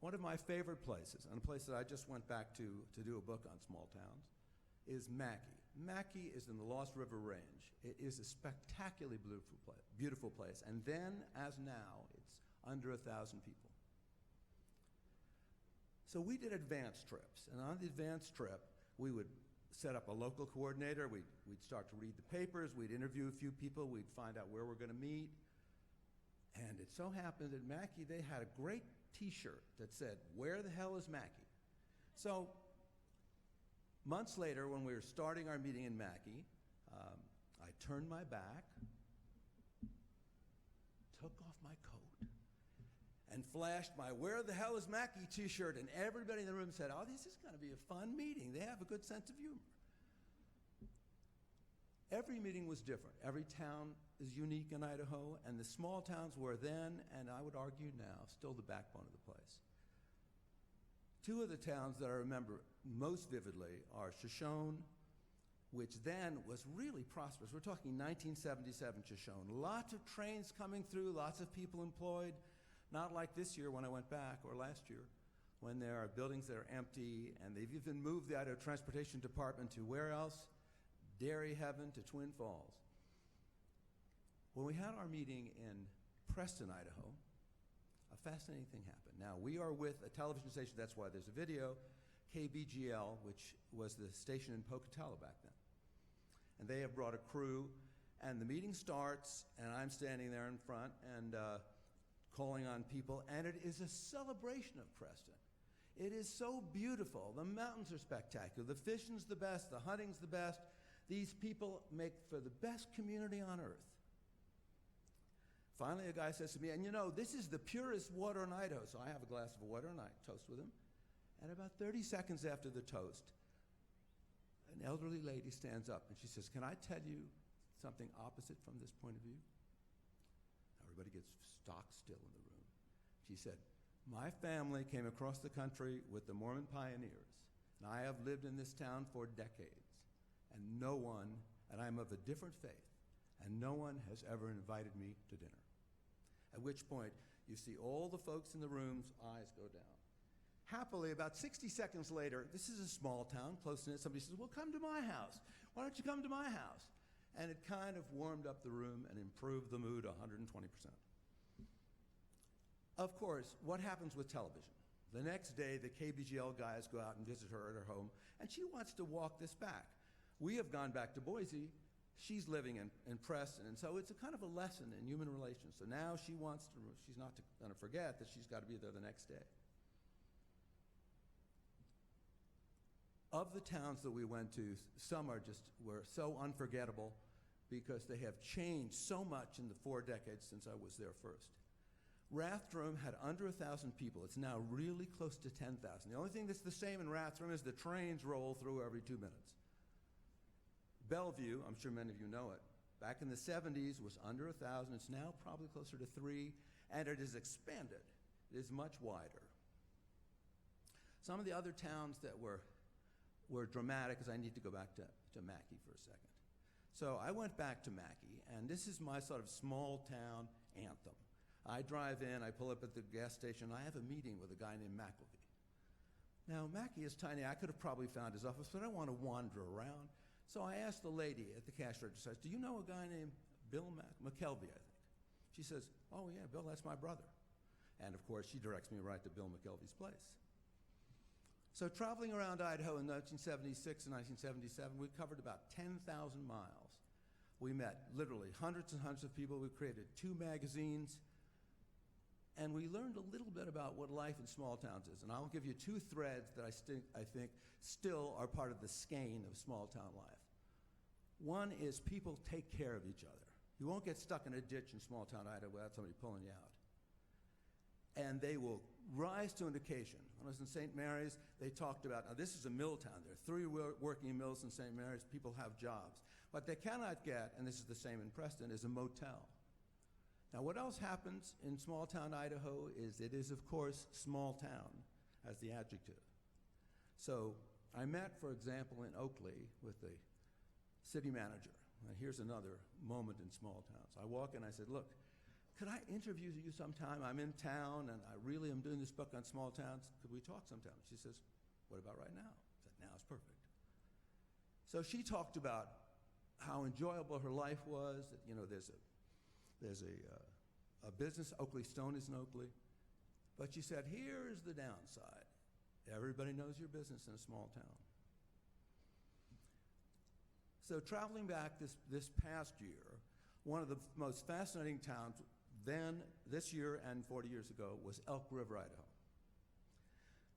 One of my favorite places, and a place that I just went back to do a book on small towns, is Mackay. Mackay is in the Lost River Range. It is a spectacularly beautiful place, and then, as now, it's under 1,000 people. So we did advance trips, and on the advance trip, we would set up a local coordinator, we'd start to read the papers, we'd interview a few people, we'd find out where we're going to meet. And it so happened that Mackay, they had a great t-shirt that said, "Where the hell is Mackay?" So months later, when we were starting our meeting in Mackay, I turned my back, took off my coat, and flashed my "Where the hell is Mackay" t-shirt, and everybody in the room said, "Oh, this is going to be a fun meeting. They have a good sense of humor." Every meeting was different. Every town is unique in Idaho, and the small towns were then, and I would argue now, still the backbone of the place. Two of the towns that I remember most vividly are Shoshone, which then was really prosperous. We're talking 1977 Shoshone. Lots of trains coming through, lots of people employed, not like this year when I went back, or last year, when there are buildings that are empty, and they've even moved the Idaho Transportation Department to where else? Dairy Heaven to Twin Falls. When we had our meeting in Preston, Idaho, a fascinating thing happened. Now, we are with a television station, that's why there's a video, KBGL, which was the station in Pocatello back then. And they have brought a crew, and the meeting starts, and I'm standing there in front and calling on people, and it is a celebration of Preston. It is so beautiful. The mountains are spectacular. The fishing's the best. The hunting's the best. These people make for the best community on earth. Finally, a guy says to me, "And you know, this is the purest water in Idaho." So I have a glass of water, and I toast with him. And about 30 seconds after the toast, an elderly lady stands up, and she says, "Can I tell you something opposite from this point of view?" Everybody gets stock still in the room. She said, "My family came across the country with the Mormon pioneers, and I have lived in this town for decades, and no one, and I'm of a different faith, and no one has ever invited me to dinner." At which point, you see all the folks in the room's eyes go down. Happily, about 60 seconds later, this is a small town, close knit, somebody says, "Well, come to my house. Why don't you come to my house?" And it kind of warmed up the room and improved the mood 120%. Of course, what happens with television? The next day, the KBGL guys go out and visit her at her home, and she wants to walk this back. We have gone back to Boise. She's living in Preston, and so it's a kind of a lesson in human relations. So now she's not going to forget that she's got to be there the next day. Of the towns that we went to, some were so unforgettable because they have changed so much in the 4 decades since I was there first. Rathdrum had under 1,000 people. It's now really close to 10,000. The only thing that's the same in Rathdrum is the trains roll through every 2 minutes. Bellevue, I'm sure many of you know it, back in the 70s was under 1,000. It's now probably closer to 3, and it has expanded. It is much wider. Some of the other towns that were dramatic, because I need to go back to Mackay for a second. So I went back to Mackay, and this is my sort of small town anthem. I drive in, I pull up at the gas station, I have a meeting with a guy named McElvey. Now, Mackie is tiny. I could have probably found his office, but I don't want to wander around. So I asked the lady at the cash register, do you know a guy named Bill McKelvey, I think? She says, oh, yeah, Bill, that's my brother. And, of course, she directs me right to Bill McKelvey's place. So traveling around Idaho in 1976 and 1977, we covered about 10,000 miles. We met literally hundreds and hundreds of people. We created 2 magazines. And we learned a little bit about what life in small towns is. And I'll give you 2 threads that I think still are part of the skein of small town life. One is people take care of each other. You won't get stuck in a ditch in small town Idaho without somebody pulling you out. And they will rise to an occasion. When I was in St. Mary's, they talked about, now this is a mill town. There are 3 working mills in St. Mary's. People have jobs. What they cannot get, and this is the same in Preston, is a motel. Now, what else happens in small town Idaho is it is, of course, small town as the adjective. So I met, for example, in Oakley with the city manager. And here's another moment in small towns. I walk in, I said, look, could I interview you sometime? I'm in town, and I really am doing this book on small towns. Could we talk sometime? She says, what about right now? I said, now is perfect. So she talked about how enjoyable her life was, that, you know, there's a business, Oakley Stone is in Oakley, but she said, here's the downside. Everybody knows your business in a small town. So traveling back this past year, one of the most fascinating towns then, this year and 40 years ago, was Elk River, Idaho.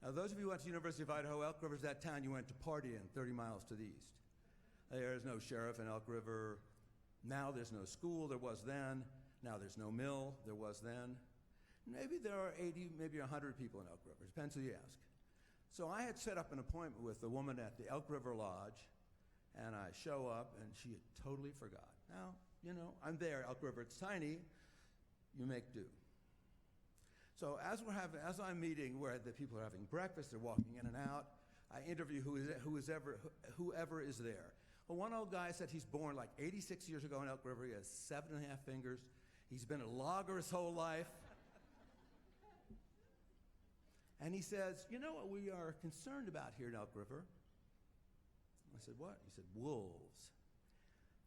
Now, those of you who went to the University of Idaho, Elk River is that town you went to party in 30 miles to the east. There is no sheriff in Elk River. Now there's no school, there was then. Now there's no mill, there was then. Maybe there are 80, maybe 100 people in Elk River, depends who you ask. So I had set up an appointment with the woman at the Elk River Lodge, and I show up, and she had totally forgot. Now, you know, I'm there, Elk River, it's tiny, you make do. So as I'm meeting where the people are having breakfast, they're walking in and out, I interview whoever is there. Well, one old guy said he's born like 86 years ago in Elk River. He has 7.5 fingers. He's been a logger his whole life. And he says, you know what we are concerned about here in Elk River? I said, what? He said, wolves.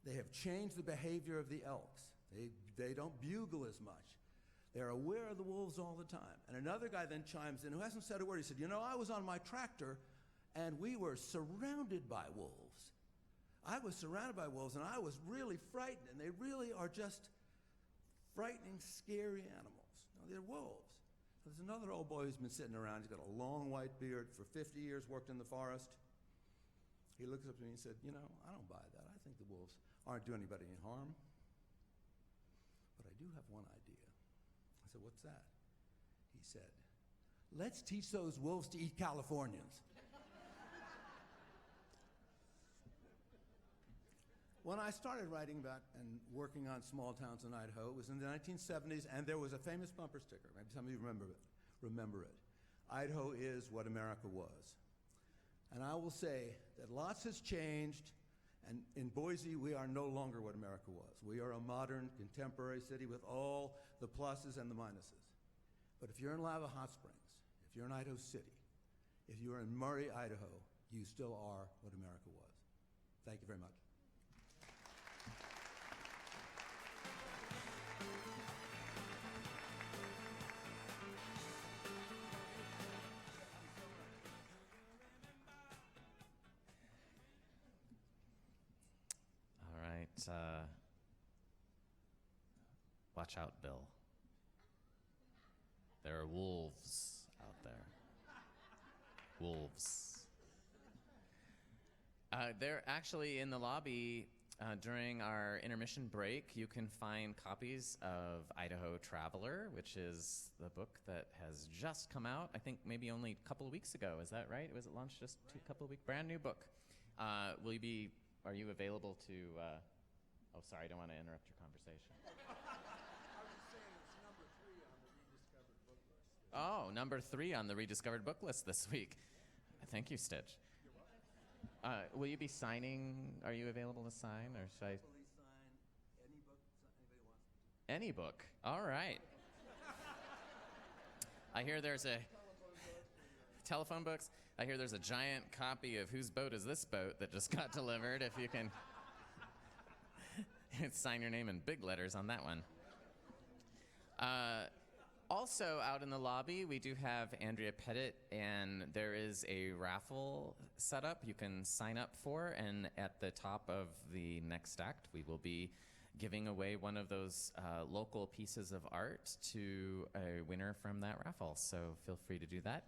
They have changed the behavior of the elks. They don't bugle as much. They're aware of the wolves all the time. And another guy then chimes in who hasn't said a word. He said, you know, I was on my tractor, and we were surrounded by wolves. I was surrounded by wolves, and I was really frightened, and they really are just frightening, scary animals. No, they're wolves. So there's another old boy who's been sitting around. He's got a long white beard, for 50 years worked in the forest. He looks up to me and said, you know, I don't buy that. I think the wolves aren't doing anybody any harm. But I do have one idea. I said, what's that? He said, let's teach those wolves to eat Californians. When I started writing about and working on small towns in Idaho, it was in the 1970s, and there was a famous bumper sticker. Maybe some of you remember it. Idaho is what America was. And I will say that lots has changed, and in Boise, we are no longer what America was. We are a modern, contemporary city with all the pluses and the minuses. But if you're in Lava Hot Springs, if you're in Idaho City, if you're in Murray, Idaho, you still are what America was. Thank you very much. Watch out, Bill. There are wolves out there. Wolves. They're actually in the lobby during our intermission break. You can find copies of Idaho Traveler, which is the book that has just come out, I think maybe only a couple of weeks ago. Is that right? Was it launched just a couple of weeks? Brand new book. Are you available to, oh, sorry, I don't want to interrupt your conversation. Oh, number 3 on the rediscovered book list this week. Thank you, Stitch. Will you be signing? Are you available to sign, or should I? Sign any book anybody wants me to. Any book. All right. I hear there's a telephone books. I hear there's a giant copy of Whose Boat Is This Boat that just got delivered. If you can sign your name in big letters on that one. Also out in the lobby, we do have Andrea Pettit, and there is a raffle set up you can sign up for, and at the top of the next act, we will be giving away one of those local pieces of art to a winner from that raffle, so feel free to do that.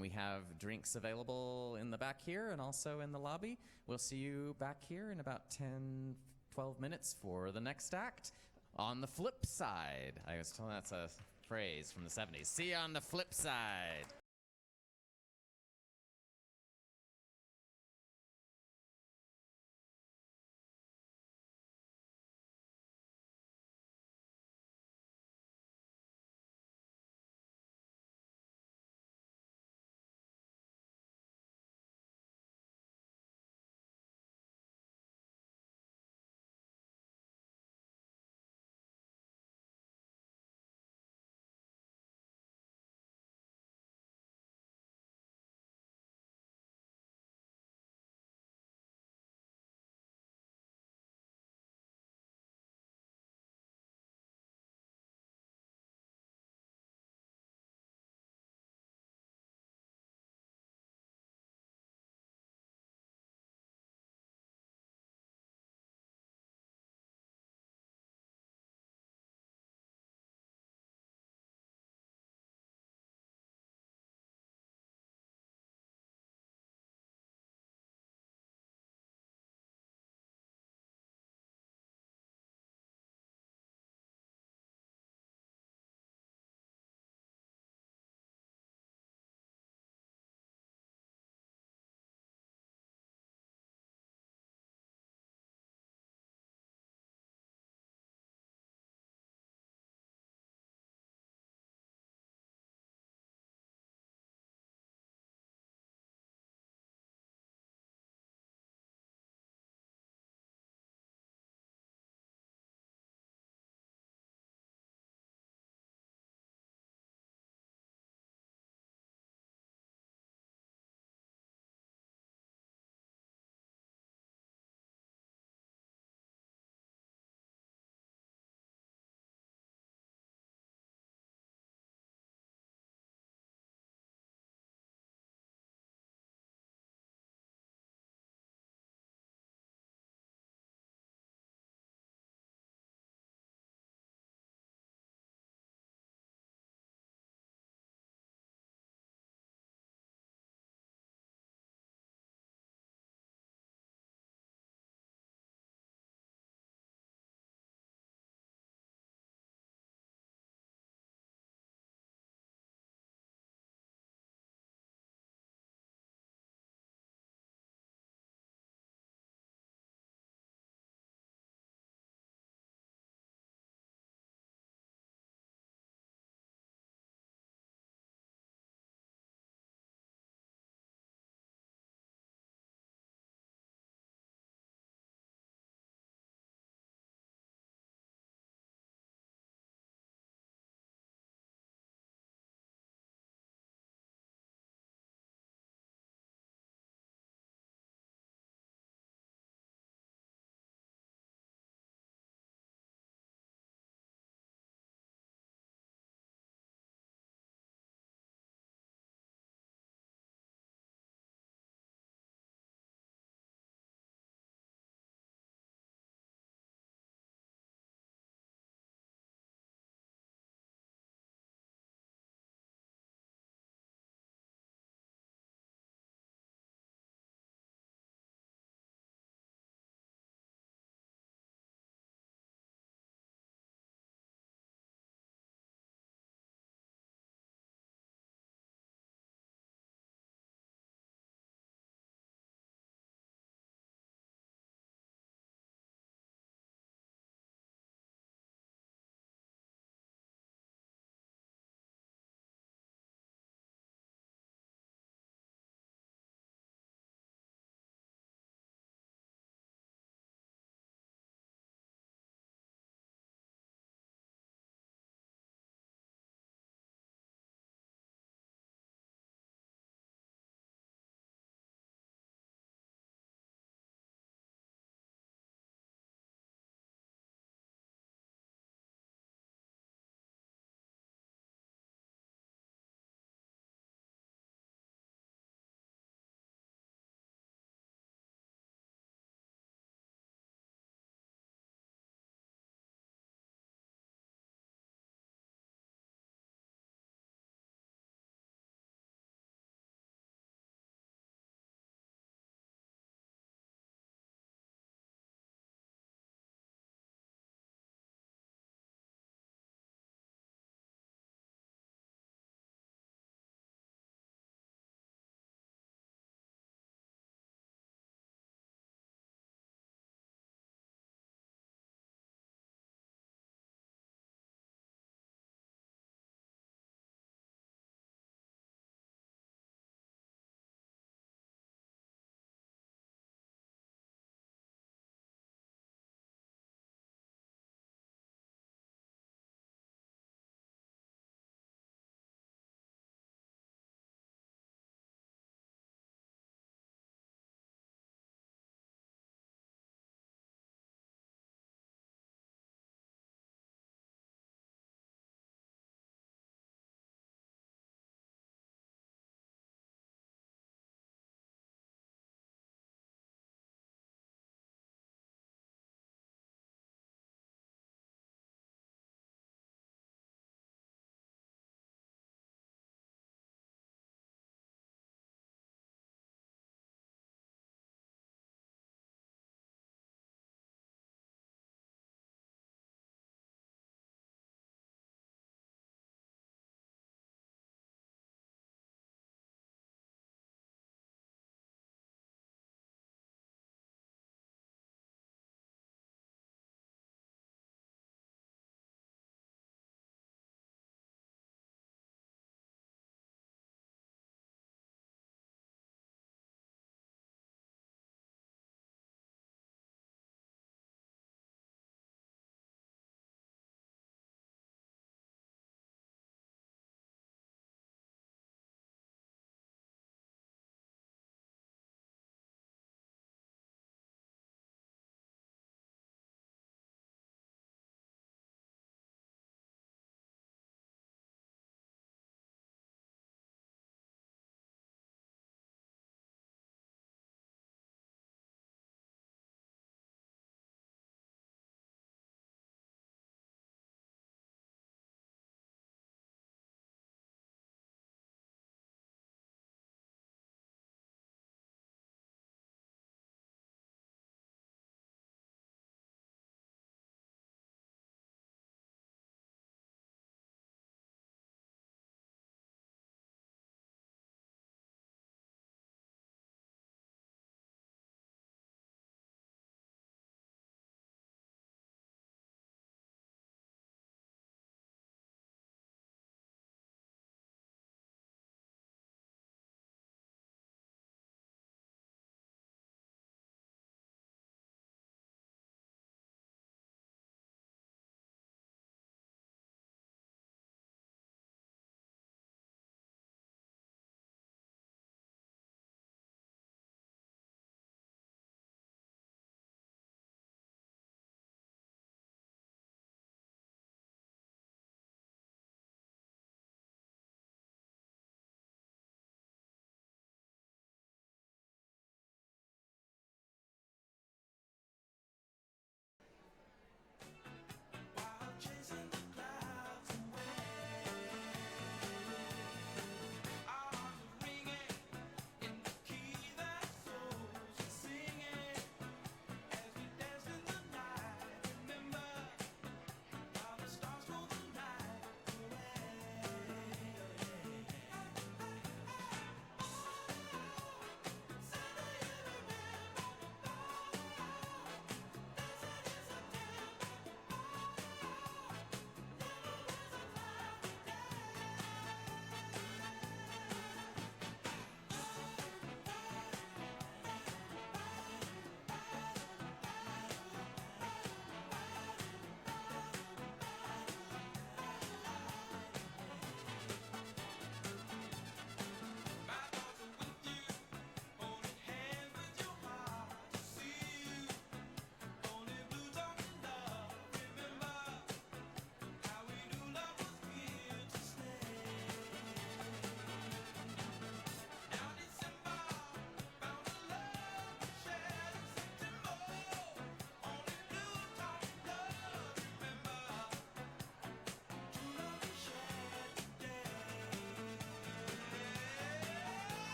We have drinks available in the back here and also in the lobby. We'll see you back here in about 10, 12 minutes for the next act. On the flip side. I was told that's a phrase from the 70s. See you on the flip side.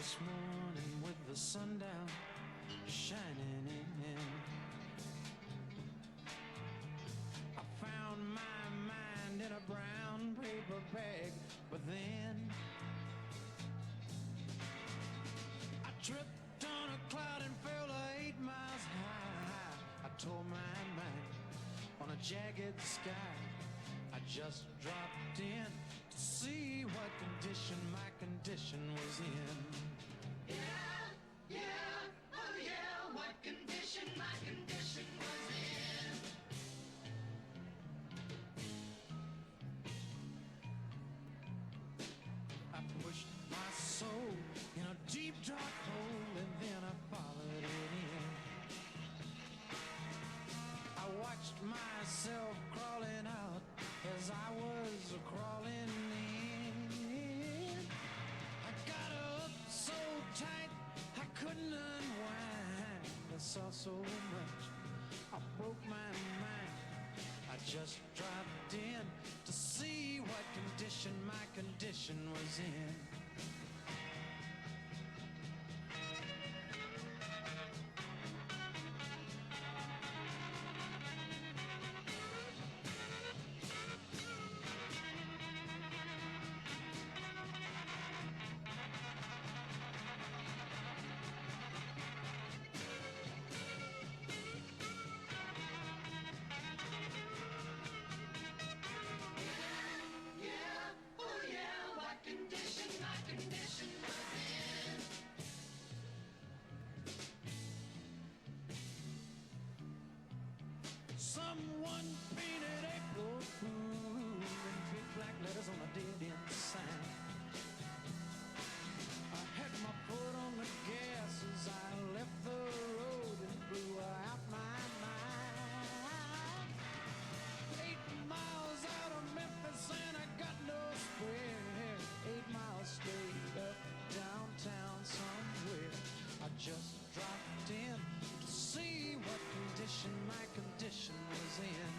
this morning with the sun down, shining in. I found my mind in a brown paper bag, but then I tripped on a cloud and fell 8 miles high. I tore my mind on a jagged sky. I just dropped in to see what condition my condition was in. Yeah, yeah, oh yeah, what condition my condition was in. I pushed my soul in a deep dark hole and then I followed it in. I watched myself crawling out as I was crawling in. I got up so tight I couldn't unwind. I saw so much, I broke my mind. I just dropped in to see what condition my condition was in. Someone painted April Fool in big black letters on a dead-end sign. I had my foot on the gas as I left the road and blew out my mind. 8 miles out of Memphis and I got no spare. 8 miles straight up downtown somewhere. I just dropped in to see what condition my condition was in.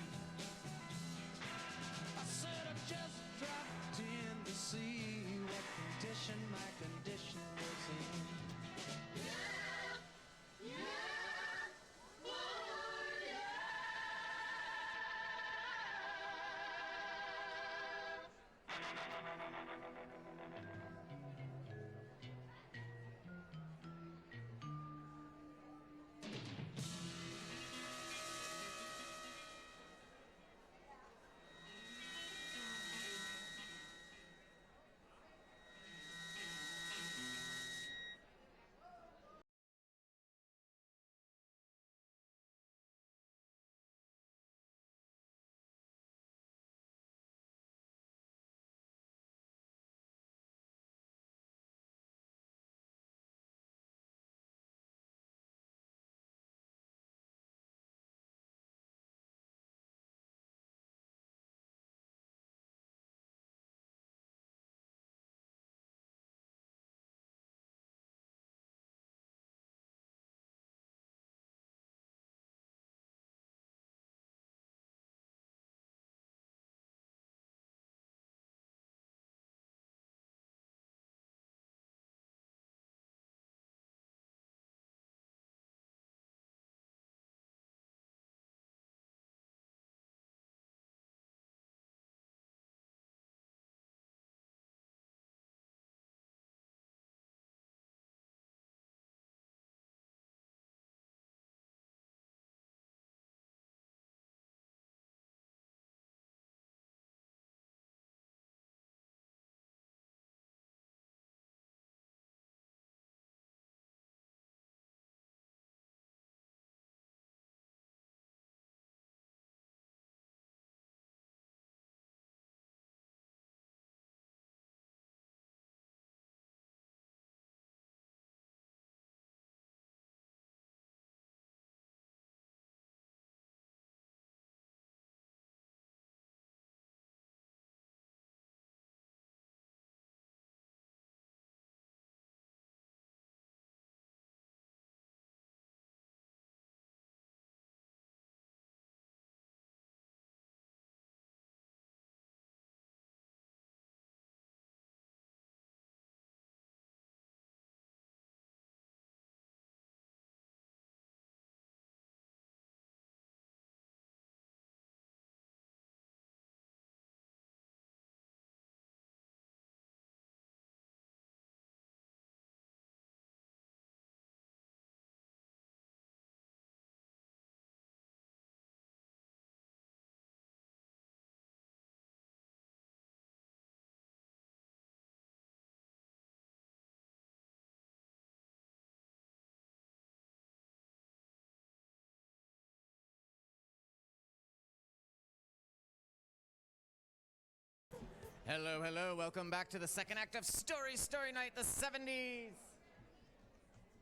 Hello, hello. Welcome back to the second act of Story Night, the 70s.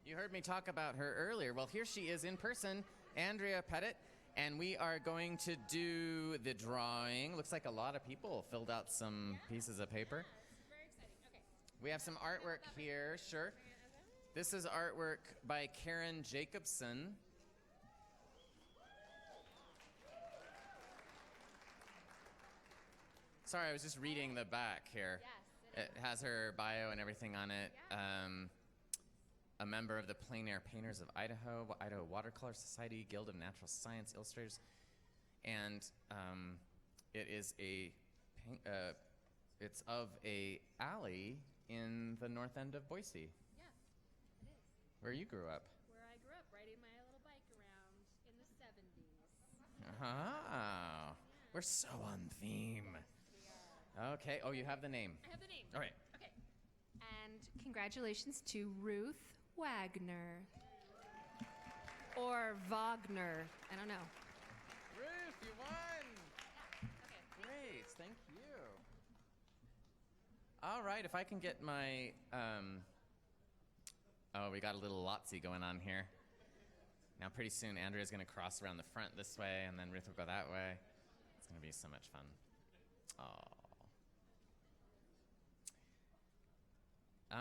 You heard me talk about her earlier. Well, here she is in person, Andrea Pettit, and we are going to do the drawing. Looks like a lot of people filled out some pieces of paper. Very exciting. Okay. We have some artwork here, sure. This is artwork by Karen Jacobson. Sorry, I was just reading the back here. Yes, It has her bio and everything on it. A member of the Plein Air Painters of Idaho, Idaho Watercolor Society, Guild of Natural Science Illustrators, and it is it's of a alley in the north end of Boise, Yes, it is. where you grew up. Where I grew up, riding my little bike around in the 70s. Ah, we're so on theme. Okay. Oh, you have the name. I have the name. All right. Okay. And congratulations to Ruth Wagner. Or Wagner. I don't know. Ruth, you won. Okay. Great. Thank you. All right. If I can get my oh, we got a little Lotsie going on here. Now, pretty soon, Andrea's going to cross around the front this way, and then Ruth will go that way. It's going to be so much fun. Oh.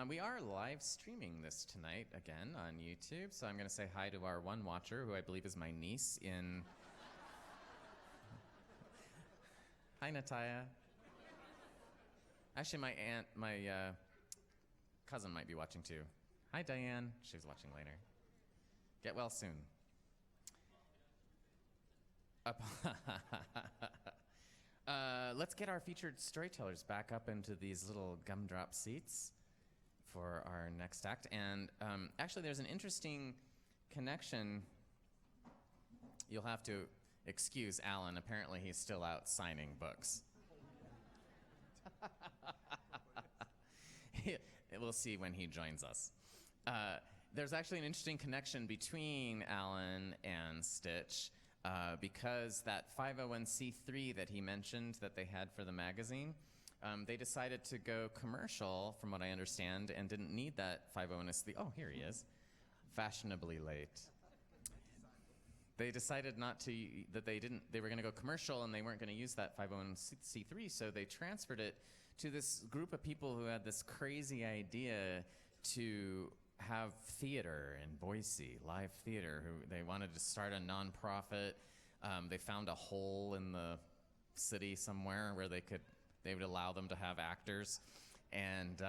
We are live streaming this tonight again on YouTube, so I'm going to say hi to our one watcher, who I believe is my niece in. Hi, Nataya. Actually, my cousin might be watching too. Hi, Diane. She's watching later. Get well soon. Let's get our featured storytellers back up into these little gumdrop seats for our next act. And actually, there's an interesting connection. You'll have to excuse Alan. Apparently, he's still out signing books. We'll see when he joins us. There's actually an interesting connection between Alan and Stitch because that 501c3 that he mentioned that they had for the magazine, they decided to go commercial, from what I understand, and didn't need that 501c3. Oh, here he is, fashionably late. They decided they were going to go commercial and they weren't going to use that 501c3, so they transferred it to this group of people who had this crazy idea to have theater in Boise, live theater. They wanted to start a nonprofit. They found a hole in the city somewhere where they would allow them to have actors, and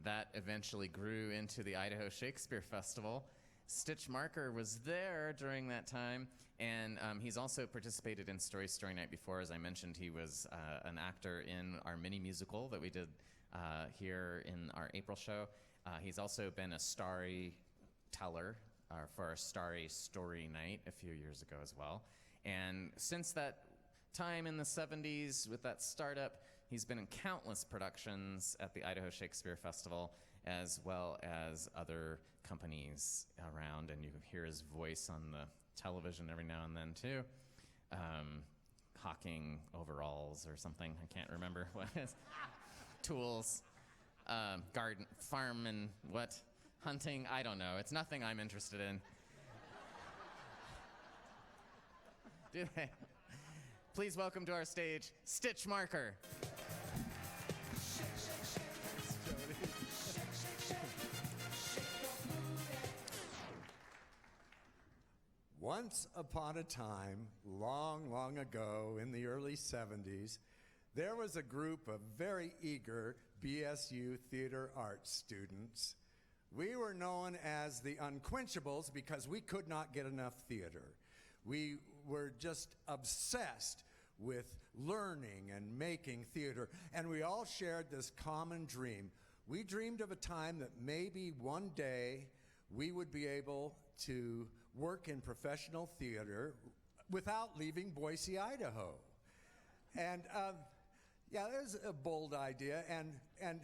that eventually grew into the Idaho Shakespeare Festival. Stitch Marker was there during that time, and he's also participated in Story Night before. As I mentioned, he was an actor in our mini musical that we did here in our April show. He's also been a starry teller for our Starry Story Night a few years ago as well. And since that time in the 70s with that startup, he's been in countless productions at the Idaho Shakespeare Festival, as well as other companies around, and you can hear his voice on the television every now and then too. Hawking overalls or something, I can't remember what it is. Tools, garden, farm, and what? Hunting, I don't know. It's nothing I'm interested in. Do they? Please welcome to our stage, Stitch Marker. Once upon a time, long, long ago in the early 70s, there was a group of very eager BSU theater arts students. We were known as the Unquenchables because we could not get enough theater. We were just obsessed with learning and making theater, and we all shared this common dream. We dreamed of a time that maybe one day we would be able to work in professional theater without leaving Boise, Idaho. And yeah, it was a bold idea, and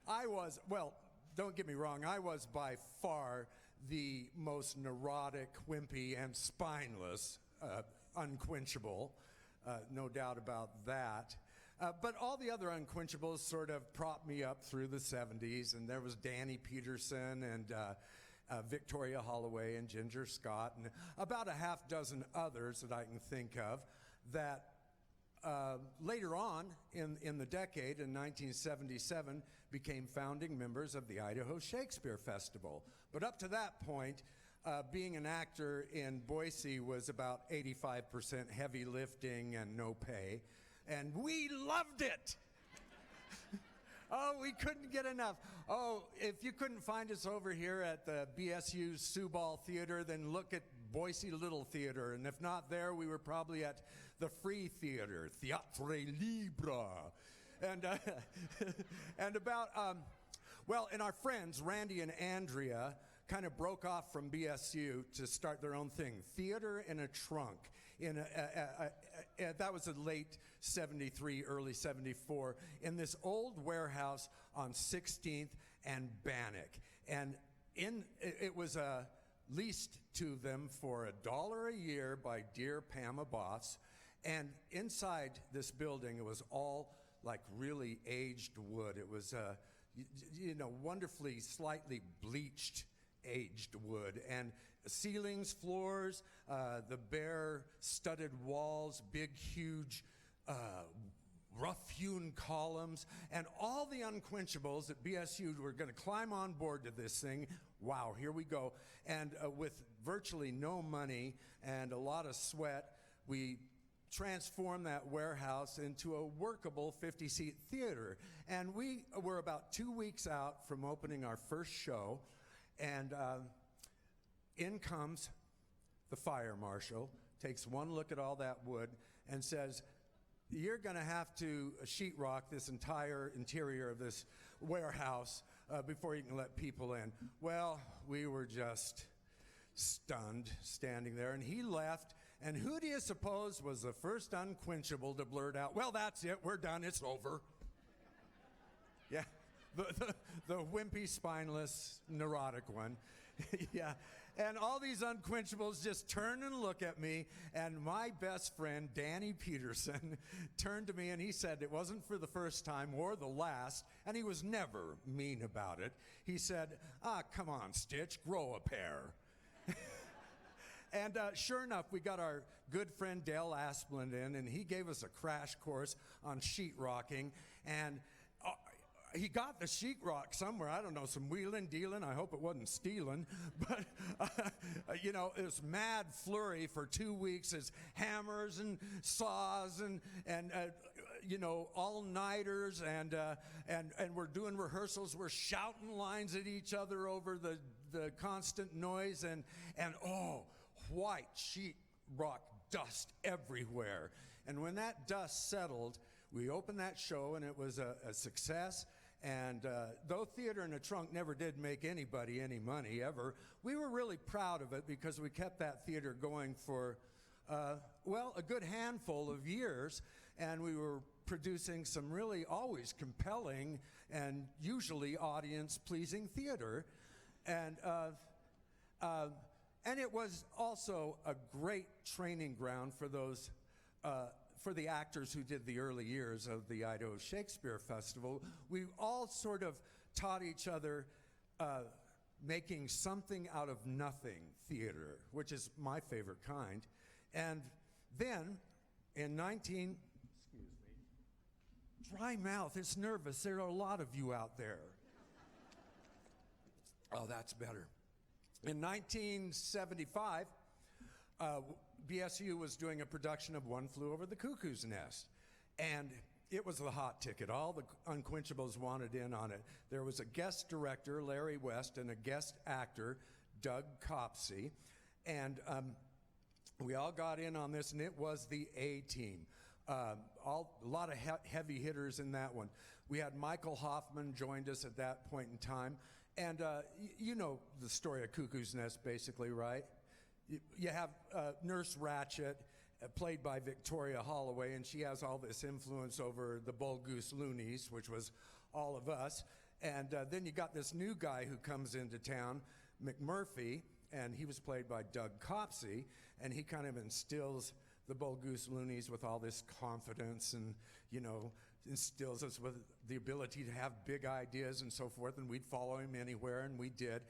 I was, well, don't get me wrong, I was by far the most neurotic, wimpy, and spineless unquenchable, no doubt about that. But all the other unquenchables sort of propped me up through the 70s, and there was Danny Peterson and Victoria Holloway and Ginger Scott and about a half dozen others that I can think of that later on in the decade, in 1977, became founding members of the Idaho Shakespeare Festival. But up to that point, being an actor in Boise was about 85% heavy lifting and no pay. And we loved it. Oh, we couldn't get enough. Oh, if you couldn't find us over here at the BSU Sioux Ball Theater, then look at Boise Little Theater. And if not there, we were probably at the Free Theater, Theatre Libre. And, and about, and our friends, Randy and Andrea, kind of broke off from BSU to start their own thing, Theater in a Trunk. That was in late 73, early 74, in this old warehouse on 16th and Bannock. And it was leased to them for $1 a year by dear Pam Abbas. And inside this building, it was all like really aged wood. It was, wonderfully slightly bleached aged wood, and ceilings, floors, the bare studded walls, big, huge, rough-hewn columns, and all the unquenchables at BSU were going to climb on board to this thing. Wow, here we go. And with virtually no money and a lot of sweat, we transformed that warehouse into a workable 50-seat theater. And we were about 2 weeks out from opening our first show, and in comes the fire marshal, takes one look at all that wood, and says, "You're going to have to sheetrock this entire interior of this warehouse before you can let people in." Well, we were just stunned standing there, and he left. And who do you suppose was the first unquenchable to blurt out, "Well, that's it, we're done, it's over"? Yeah, the wimpy, spineless, neurotic one. Yeah, and all these unquenchables just turn and look at me, and my best friend, Danny Peterson, turned to me and he said, it wasn't for the first time or the last, and he was never mean about it. He said, "Come on, Stitch, grow a pair." And sure enough, we got our good friend Dale Asplund in, and he gave us a crash course on sheetrocking. And he got the sheetrock somewhere. I don't know, some wheeling, dealing. I hope it wasn't stealing. But, it was mad flurry for 2 weeks. It's hammers and saws and all-nighters. And we're doing rehearsals. We're shouting lines at each other over the constant noise. And white sheetrock dust everywhere. And when that dust settled, we opened that show, and it was a success. And though Theater in a Trunk never did make anybody any money ever, we were really proud of it because we kept that theater going for, a good handful of years. And we were producing some really always compelling and usually audience-pleasing theater. And it was also a great training ground for those, for the actors who did the early years of the Idaho Shakespeare Festival. We all sort of taught each other making something out of nothing theater, which is my favorite kind. And then in dry mouth, it's nervous. There are a lot of you out there. Oh, that's better. In 1975, BSU was doing a production of One Flew Over the Cuckoo's Nest, and it was the hot ticket. All the unquenchables wanted in on it. There was a guest director, Larry West, and a guest actor, Doug Copsey, and we all got in on this, and it was the A-team. A lot of heavy hitters in that one. We had Michael Hoffman joined us at that point in time. And you know the story of Cuckoo's Nest, basically, right? You have Nurse Ratched, played by Victoria Holloway, and she has all this influence over the Bull Goose Loonies, which was all of us. And then you got this new guy who comes into town, McMurphy, and he was played by Doug Copsey, and he kind of instills the Bull Goose Loonies with all this confidence and, instills us with the ability to have big ideas and so forth, and we'd follow him anywhere, and we did.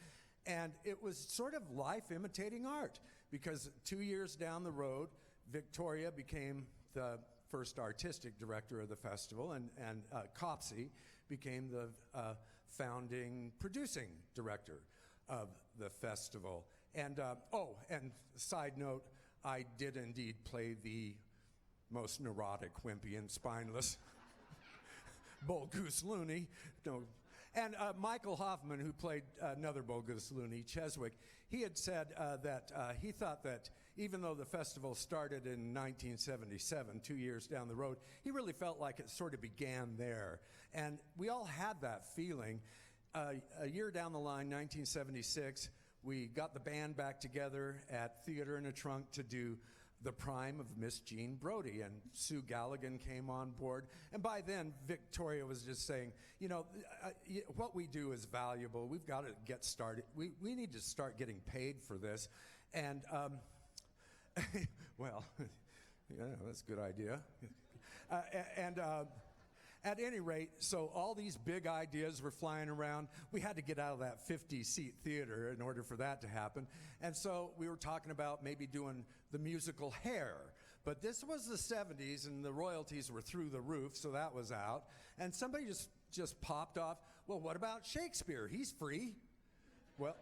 And it was sort of life imitating art, because 2 years down the road, Victoria became the first artistic director of the festival, and Copsey became the founding producing director of the festival. And, and side note, I did indeed play the most neurotic, wimpy, and spineless Bull Goose Looney. No. And Michael Hoffman, who played another Bull Goose Looney, Cheswick, he had said that he thought that even though the festival started in 1977, 2 years down the road, he really felt like it sort of began there. And we all had that feeling. A year down the line, 1976, we got the band back together at Theater in a Trunk to do the prime of Miss Jean Brodie, and Sue Galligan came on board. And by then, Victoria was just saying, you know, what we do is valuable. We've got to get started. We need to start getting paid for this. And, well, yeah, that's a good idea. At any rate, so all these big ideas were flying around. We had to get out of that 50-seat theater in order for that to happen. And so we were talking about maybe doing the musical Hair. But this was the 70s, and the royalties were through the roof, so that was out. And somebody just popped off, well, what about Shakespeare? He's free. Well,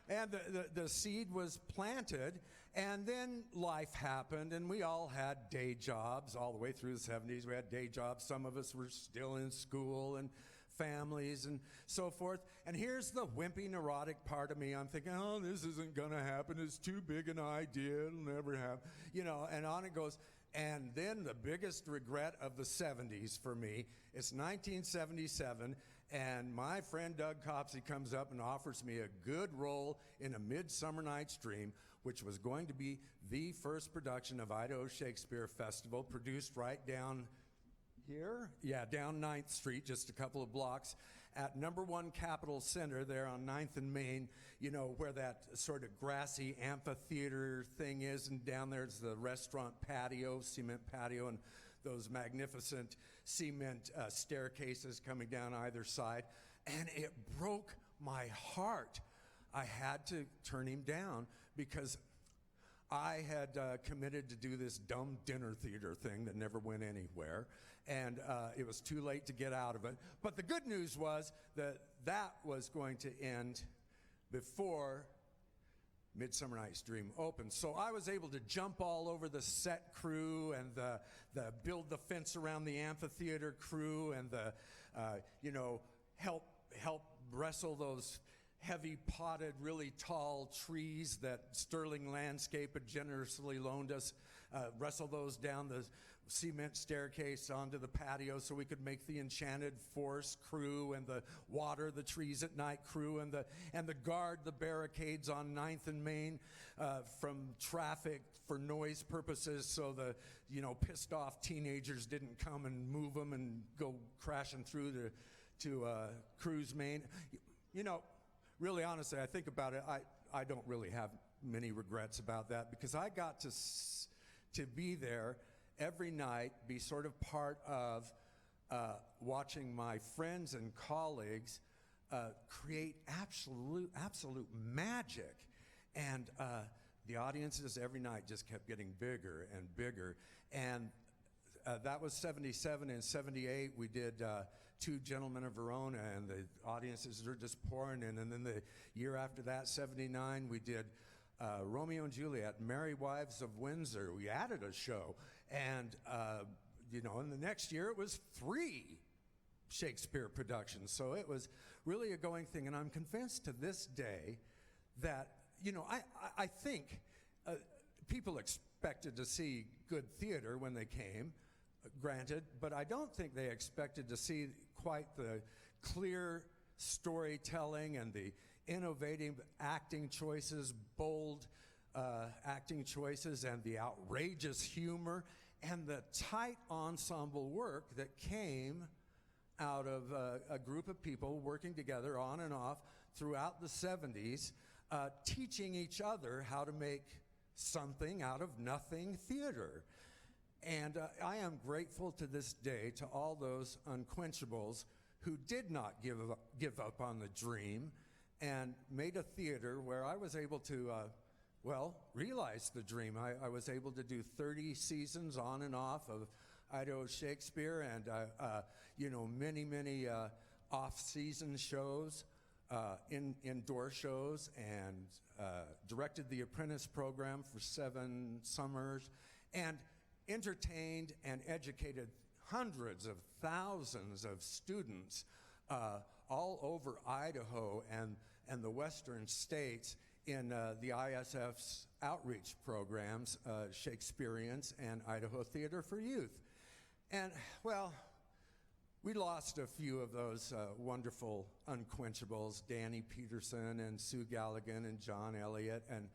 and the seed was planted, and then life happened, and we all had day jobs all the way through the 70s. We had day jobs. Some of us were still in school and families and so forth. And here's the wimpy, neurotic part of me. I'm thinking, oh, this isn't going to happen. It's too big an idea. It'll never happen. You know, and on it goes. And then the biggest regret of the 70s for me, it's 1977, and my friend Doug Copsey comes up and offers me a good role in A Midsummer Night's Dream, which was going to be the first production of Idaho Shakespeare Festival, produced right down here? Yeah, down 9th Street, just a couple of blocks, at number 1 Capitol Center there on 9th and Main, you know, where that sort of grassy amphitheater thing is, and down there's the restaurant patio, cement patio, and those magnificent cement staircases coming down either side. And it broke my heart. I had to turn him down because I had committed to do this dumb dinner theater thing that never went anywhere, and it was too late to get out of it. But the good news was that that was going to end before Midsummer Night's Dream opened. So I was able to jump all over the set crew and the build the fence around the amphitheater crew and the, you know, help wrestle those heavy potted, really tall trees that Sterling Landscape had generously loaned us, wrestle those down the cement staircase onto the patio so we could make the Enchanted Forest crew and the Water the Trees at Night crew and the guard the barricades on 9th and Main from traffic for noise purposes, so the, you know, pissed off teenagers didn't come and move them and go crashing through to Cruz Main. You know, really, honestly, I think about it, I don't really have many regrets about that, because I got to be there every night, be sort of part of watching my friends and colleagues create absolute magic. And the audiences every night just kept getting bigger and bigger. And that was 77. and 78, we did Two Gentlemen of Verona, and the audiences were just pouring in. And then the year after that, 79, we did Romeo and Juliet, Merry Wives of Windsor. We added a show. And, you know, in the next year, it was 3 Shakespeare productions. So it was really a going thing. And I'm convinced to this day that, you know, I think people expected to see good theater when they came, granted, but I don't think they expected to see quite the clear storytelling and the innovative acting choices, bold acting choices, and the outrageous humor, and the tight ensemble work that came out of a group of people working together on and off throughout the 70s, teaching each other how to make something out of nothing theater. And I am grateful to this day to all those unquenchables who did not give up on the dream and made a theater where I was able to, realize the dream. I was able to do 30 seasons on and off of Idaho Shakespeare and, many off-season shows, indoor shows, and directed the Apprentice program for 7 summers, and entertained and educated hundreds of thousands of students all over Idaho and the western states in the ISF's outreach programs, Shakespeareans and Idaho Theater for Youth. And, well, we lost a few of those wonderful unquenchables, Danny Peterson and Sue Galligan and John Elliott, and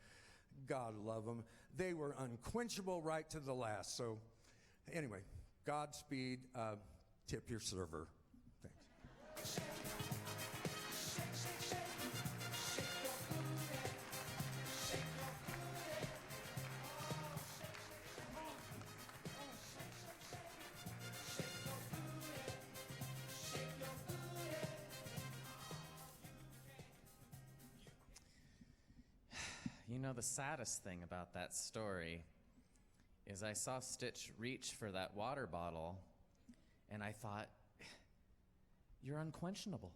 God love them. They were unquenchable right to the last. So anyway, Godspeed, tip your server. Thanks. You know, the saddest thing about that story is I saw Stitch reach for that water bottle, and I thought, you're unquenchable.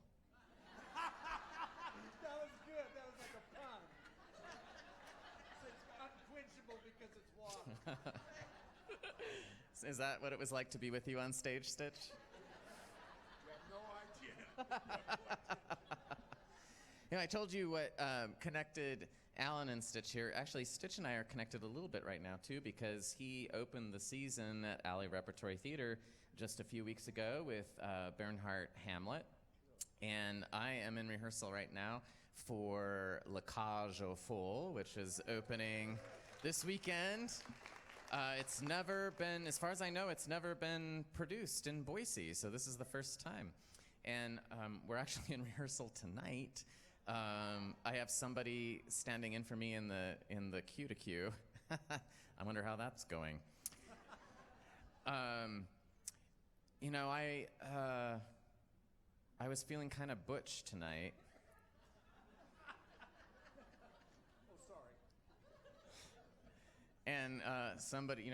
That was good. That was like a pun. So it's unquenchable because it's water. Is that what it was like to be with you on stage, Stitch? You have no idea. You know, I told you what connected Alan and Stitch here. Actually, Stitch and I are connected a little bit right now, too, because he opened the season at Alley Repertory Theater just a few weeks ago with Bernhardt Hamlet. And I am in rehearsal right now for La Cage aux Folles, which is opening this weekend. It's never been, as far as I know, it's never been produced in Boise, so this is the first time. And we're actually in rehearsal tonight. I have somebody standing in for me in the queue to queue. I wonder how that's going. You know, I was feeling kind of butch tonight. Oh, sorry. And somebody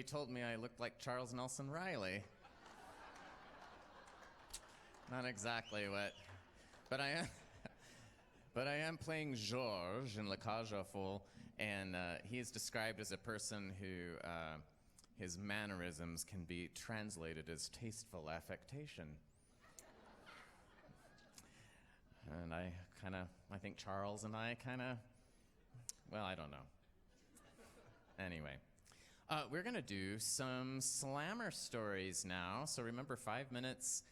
told me I looked like Charles Nelson Riley. Not exactly what, but I am playing Georges in La Cage aux Folles, and he is described as a person who his mannerisms can be translated as tasteful affectation. And I think Charles and I I don't know. Anyway, we're gonna do some slammer stories now. So remember, 5 minutes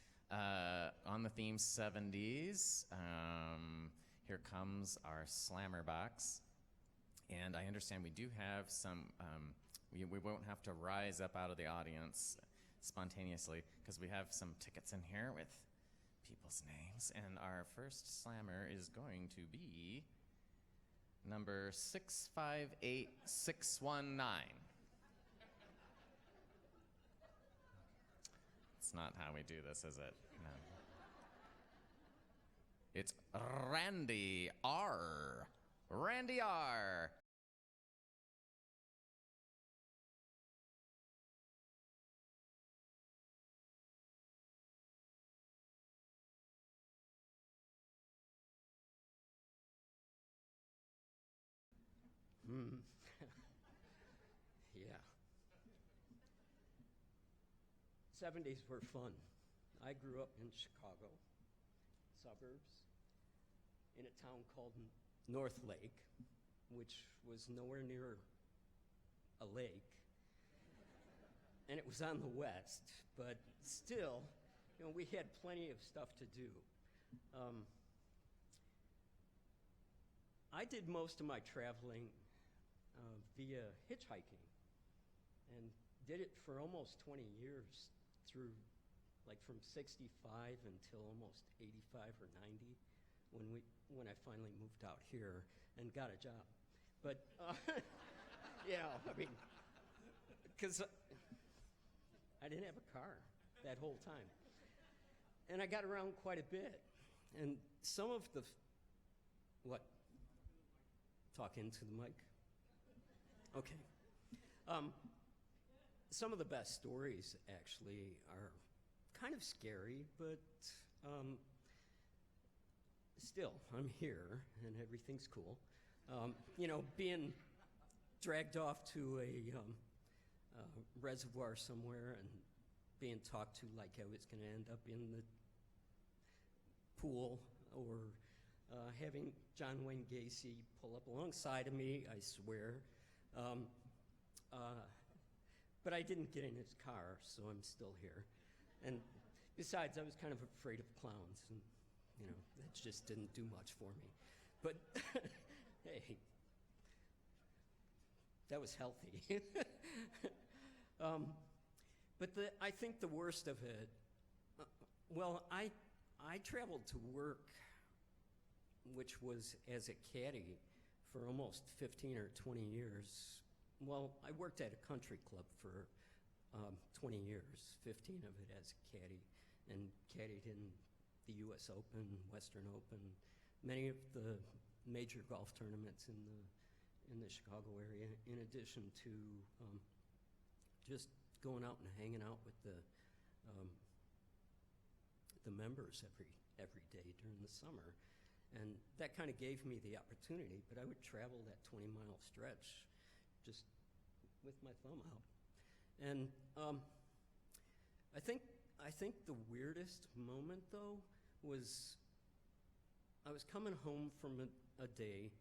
on the theme 70s. Here comes our slammer box. And I understand we do have some, we won't have to rise up out of the audience spontaneously because we have some tickets in here with people's names. And our first slammer is going to be number 658619. It's not how we do this, is it? No. It's Randy R. Randy R. Yeah. 70s were fun. I grew up in Chicago, suburbs, in a town called North Lake, which was nowhere near a lake. And it was on the west, but still, we had plenty of stuff to do. I did most of my traveling via hitchhiking, and did it for almost 20 years, through from 65 until almost 85 or 90, when I finally moved out here and got a job. But because I didn't have a car that whole time. And I got around quite a bit. And some of the, what? Talk into the mic? Okay. Some of the best stories actually are kind of scary, but still, I'm here and everything's cool. You know, being dragged off to a reservoir somewhere and being talked to like I was going to end up in the pool, or having John Wayne Gacy pull up alongside of me, I swear. But I didn't get in his car, so I'm still here. And besides, I was kind of afraid of clowns, and you know, that just didn't do much for me. But hey, that was healthy. But I think the worst of it, well, I traveled to work, which was as a caddy for almost 15 or 20 years. Well, I worked at a country club for 20 years, 15 of it as a caddy, and caddied in the U.S. Open, Western Open, many of the major golf tournaments in the Chicago area, in addition to just going out and hanging out with the members every day during the summer. And that kind of gave me the opportunity, but I would travel that 20-mile stretch just with my thumb out. And I think the weirdest moment, though, was I was coming home from a day,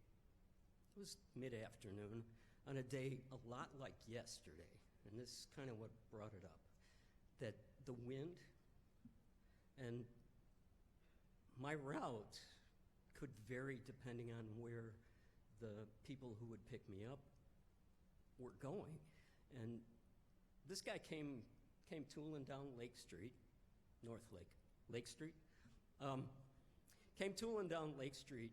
it was mid-afternoon, on a day a lot like yesterday, and this is kind of what brought it up, that the wind and my route could vary depending on where the people who would pick me up were going. And this guy came tooling down Lake Street, North Lake Street. Came tooling down Lake Street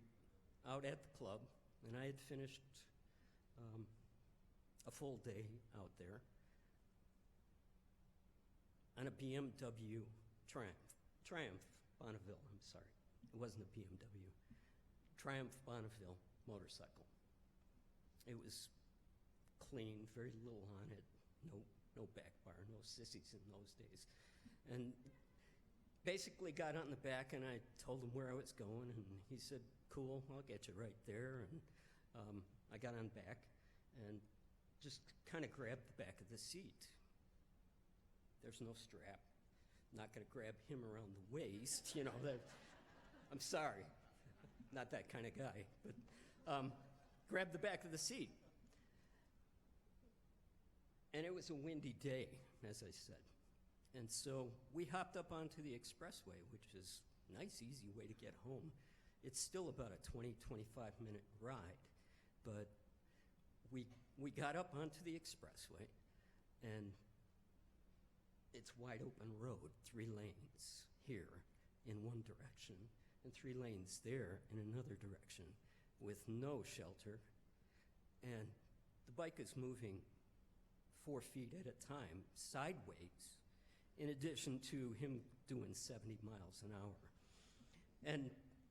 out at the club, and I had finished a full day out there on a BMW Triumph Bonneville, I'm sorry. It wasn't a BMW. Triumph Bonneville motorcycle. It was clean, very little on it, no back bar, no sissies in those days. And basically got on the back, and I told him where I was going, and he said, cool, I'll get you right there. And I got on back and just kind of grabbed the back of the seat. There's no strap. Not going to grab him around the waist, you know. I'm sorry, not that kind of guy, but grabbed the back of the seat. And it was a windy day, as I said. And so we hopped up onto the expressway, which is a nice, easy way to get home. It's still about a 20, 25-minute ride, but we got up onto the expressway, and it's wide open road, 3 lanes here in one direction, and 3 lanes there in another direction, with no shelter. And the bike is moving 4 feet at a time, sideways, in addition to him doing 70 miles an hour. And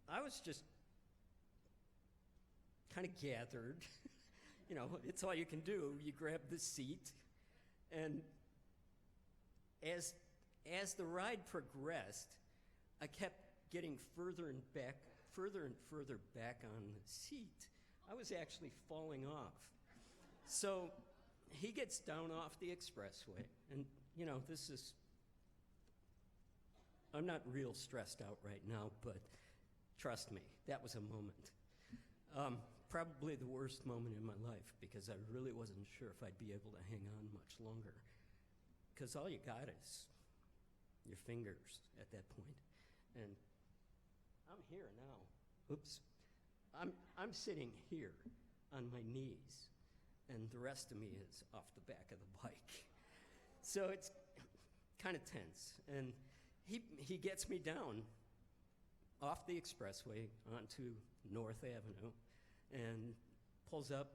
I was just kind of gathered. You know, it's all you can do. You grab the seat, and as the ride progressed, I kept getting further and further back on the seat. I was actually falling off. So he gets down off the expressway, and you know, I'm not real stressed out right now, but trust me, that was a moment. Probably the worst moment in my life, because I really wasn't sure if I'd be able to hang on much longer. Because all you got is your fingers at that point. And I'm here now. Oops. I'm sitting here on my knees, and the rest of me is off the back of the bike. So it's kind of tense. And he gets me down off the expressway onto North Avenue and pulls up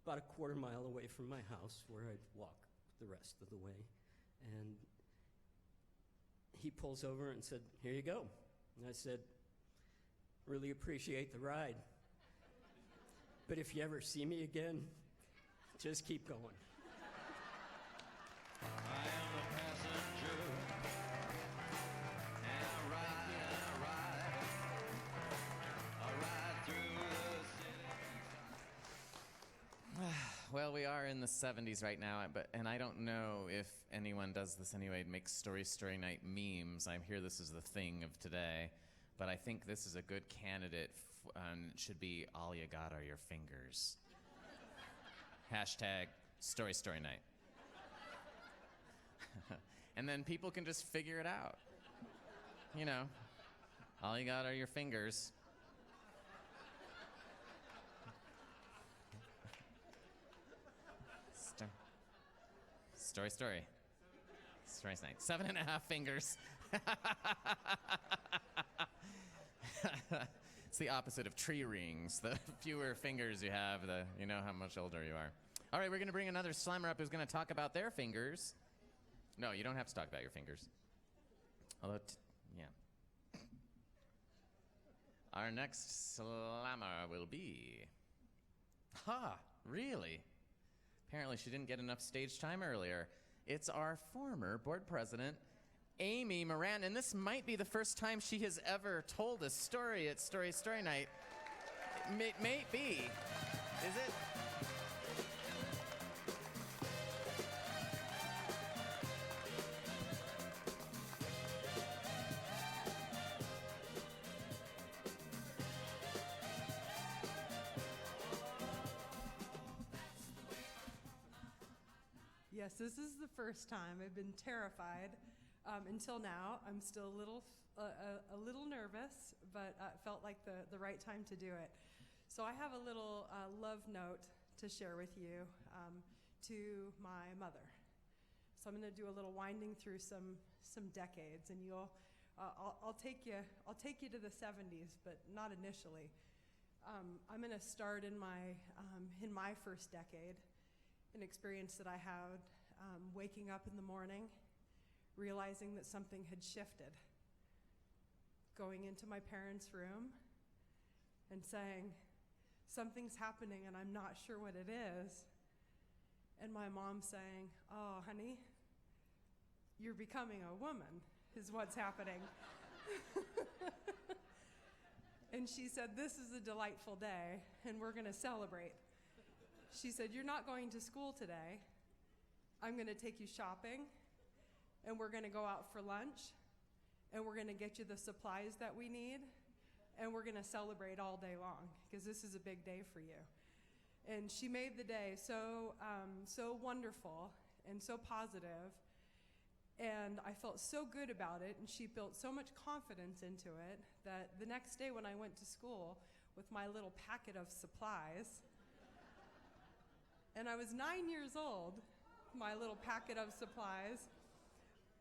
about a quarter mile away from my house, where I'd walk the rest of the way. And he pulls over and said, "Here you go." And I said, "Really appreciate the ride. But if you ever see me again, just keep going." I am a passenger, and I ride through the city. Well, we are in the 70s right now, and I don't know if anyone does this anyway, makes Story Night memes. I hear this is the thing of today, but I think this is a good candidate, and it should be "All you got are your fingers." Hashtag Story Night. And then people can just figure it out. You know, all you got are your fingers. Story Night. 7.5 fingers. It's the opposite of tree rings. The fewer fingers you have, you know how much older you are. All right, we're going to bring another slammer up who's going to talk about their fingers. No, you don't have to talk about your fingers. Although, yeah. Our next slammer will be... Really? Apparently she didn't get enough stage time earlier. It's our former board president, Amy Moran, and this might be the first time she has ever told a story at Story Night. It may be. Is it? Yes, this is the first time. I've been terrified until now. I'm still a little nervous, but it felt like the right time to do it. So I have a little love note to share with you to my mother. So I'm going to do a little winding through some decades, and I'll take you to the 70s, but not initially. I'm going to start in my first decade. An experience that I had waking up in the morning, realizing that something had shifted, going into my parents' room and saying, "Something's happening and I'm not sure what it is," and my mom saying, "Oh, honey, you're becoming a woman is what's happening." And she said, "This is a delightful day and we're going to celebrate." She said, "You're not going to school today. I'm going to take you shopping, and we're going to go out for lunch, and we're going to get you the supplies that we need, and we're going to celebrate all day long, because this is a big day for you." And she made the day so wonderful and so positive, and I felt so good about it, and she built so much confidence into it that the next day when I went to school with my little packet of supplies, and I was 9 years old, my little packet of supplies,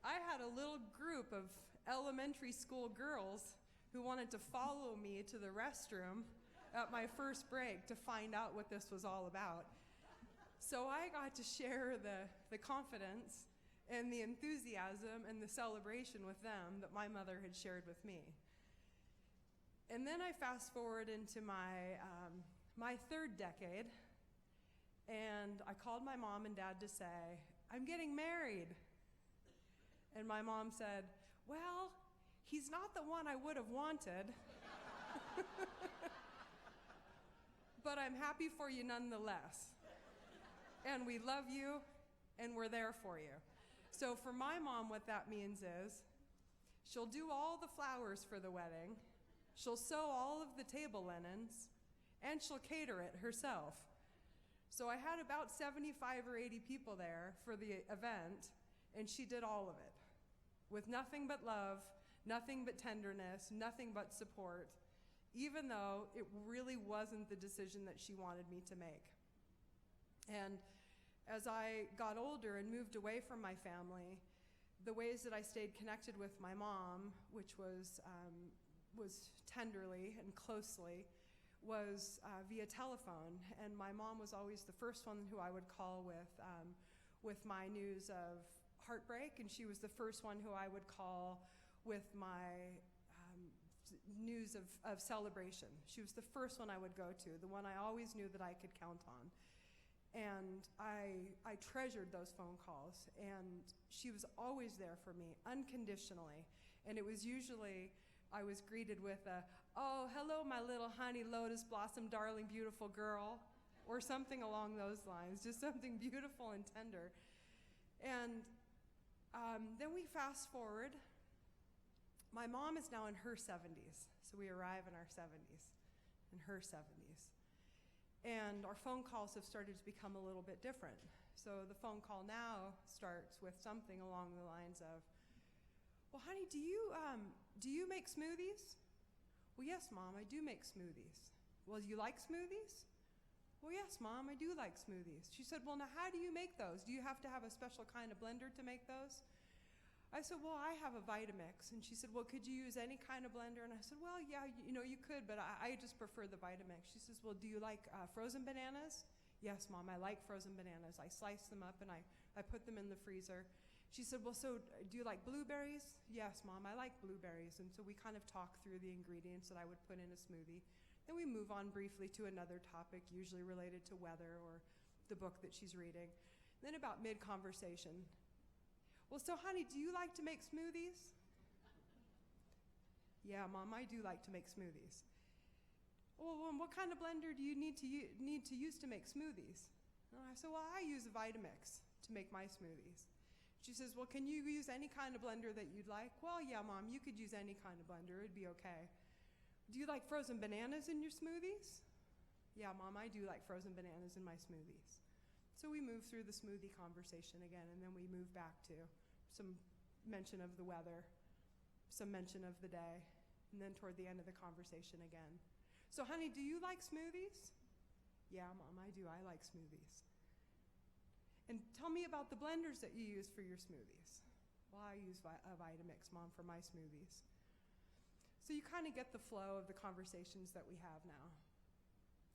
I had a little group of elementary school girls who wanted to follow me to the restroom at my first break to find out what this was all about. So I got to share the confidence and the enthusiasm and the celebration with them that my mother had shared with me. And then I fast forward into my third decade, and I called my mom and dad to say, "I'm getting married." And my mom said, "Well, he's not the one I would have wanted, but I'm happy for you nonetheless. And we love you, and we're there for you." So for my mom, what that means is she'll do all the flowers for the wedding, she'll sew all of the table linens, and she'll cater it herself. So I had about 75 or 80 people there for the event, and she did all of it with nothing but love, nothing but tenderness, nothing but support, even though it really wasn't the decision that she wanted me to make. And as I got older and moved away from my family, the ways that I stayed connected with my mom, which was tenderly and closely, was via telephone. And my mom was always the first one who I would call with my news of heartbreak, and she was the first one who I would call with my news of celebration. She was the first one I would go to, the one I always knew that I could count on. And I treasured those phone calls, and she was always there for me, unconditionally. And it was usually, I was greeted with a, "Oh, hello, my little honey lotus blossom, darling, beautiful girl," or something along those lines, just something beautiful and tender. And then we fast forward. My mom is now in her 70s, so we arrive in our 70s, in her 70s. And our phone calls have started to become a little bit different. So the phone call now starts with something along the lines of, "Well, honey, do you make smoothies?" "Well, yes, Mom, I do make smoothies." "Well, you like smoothies?" "Well, yes, Mom, I do like smoothies." She said, "Well, now how do you make those? Do you have to have a special kind of blender to make those?" I said, "Well, I have a Vitamix." And she said, "Well, could you use any kind of blender?" And I said, "Well, yeah, you could, but I just prefer the Vitamix." She says, "Well, do you like frozen bananas?" "Yes, Mom, I like frozen bananas. I slice them up and I put them in the freezer." She said, "Well, so do you like blueberries?" "Yes, Mom, I like blueberries." And so we kind of talk through the ingredients that I would put in a smoothie. Then we move on briefly to another topic, usually related to weather or the book that she's reading. Then about mid-conversation, "Well, so honey, do you like to make smoothies?" "Yeah, Mom, I do like to make smoothies." "Well, what kind of blender do you need to use to make smoothies?" And I said, "Well, I use a Vitamix to make my smoothies." She says, "Well, can you use any kind of blender that you'd like?" "Well, yeah, Mom, you could use any kind of blender. It'd be okay." "Do you like frozen bananas in your smoothies?" "Yeah, Mom, I do like frozen bananas in my smoothies." So we move through the smoothie conversation again, and then we move back to some mention of the weather, some mention of the day, and then toward the end of the conversation again. "So, honey, do you like smoothies?" "Yeah, Mom, I do. I like smoothies." "And tell me about the blenders that you use for your smoothies." "Well, I use a Vitamix, Mom, for my smoothies." So you kind of get the flow of the conversations that we have now.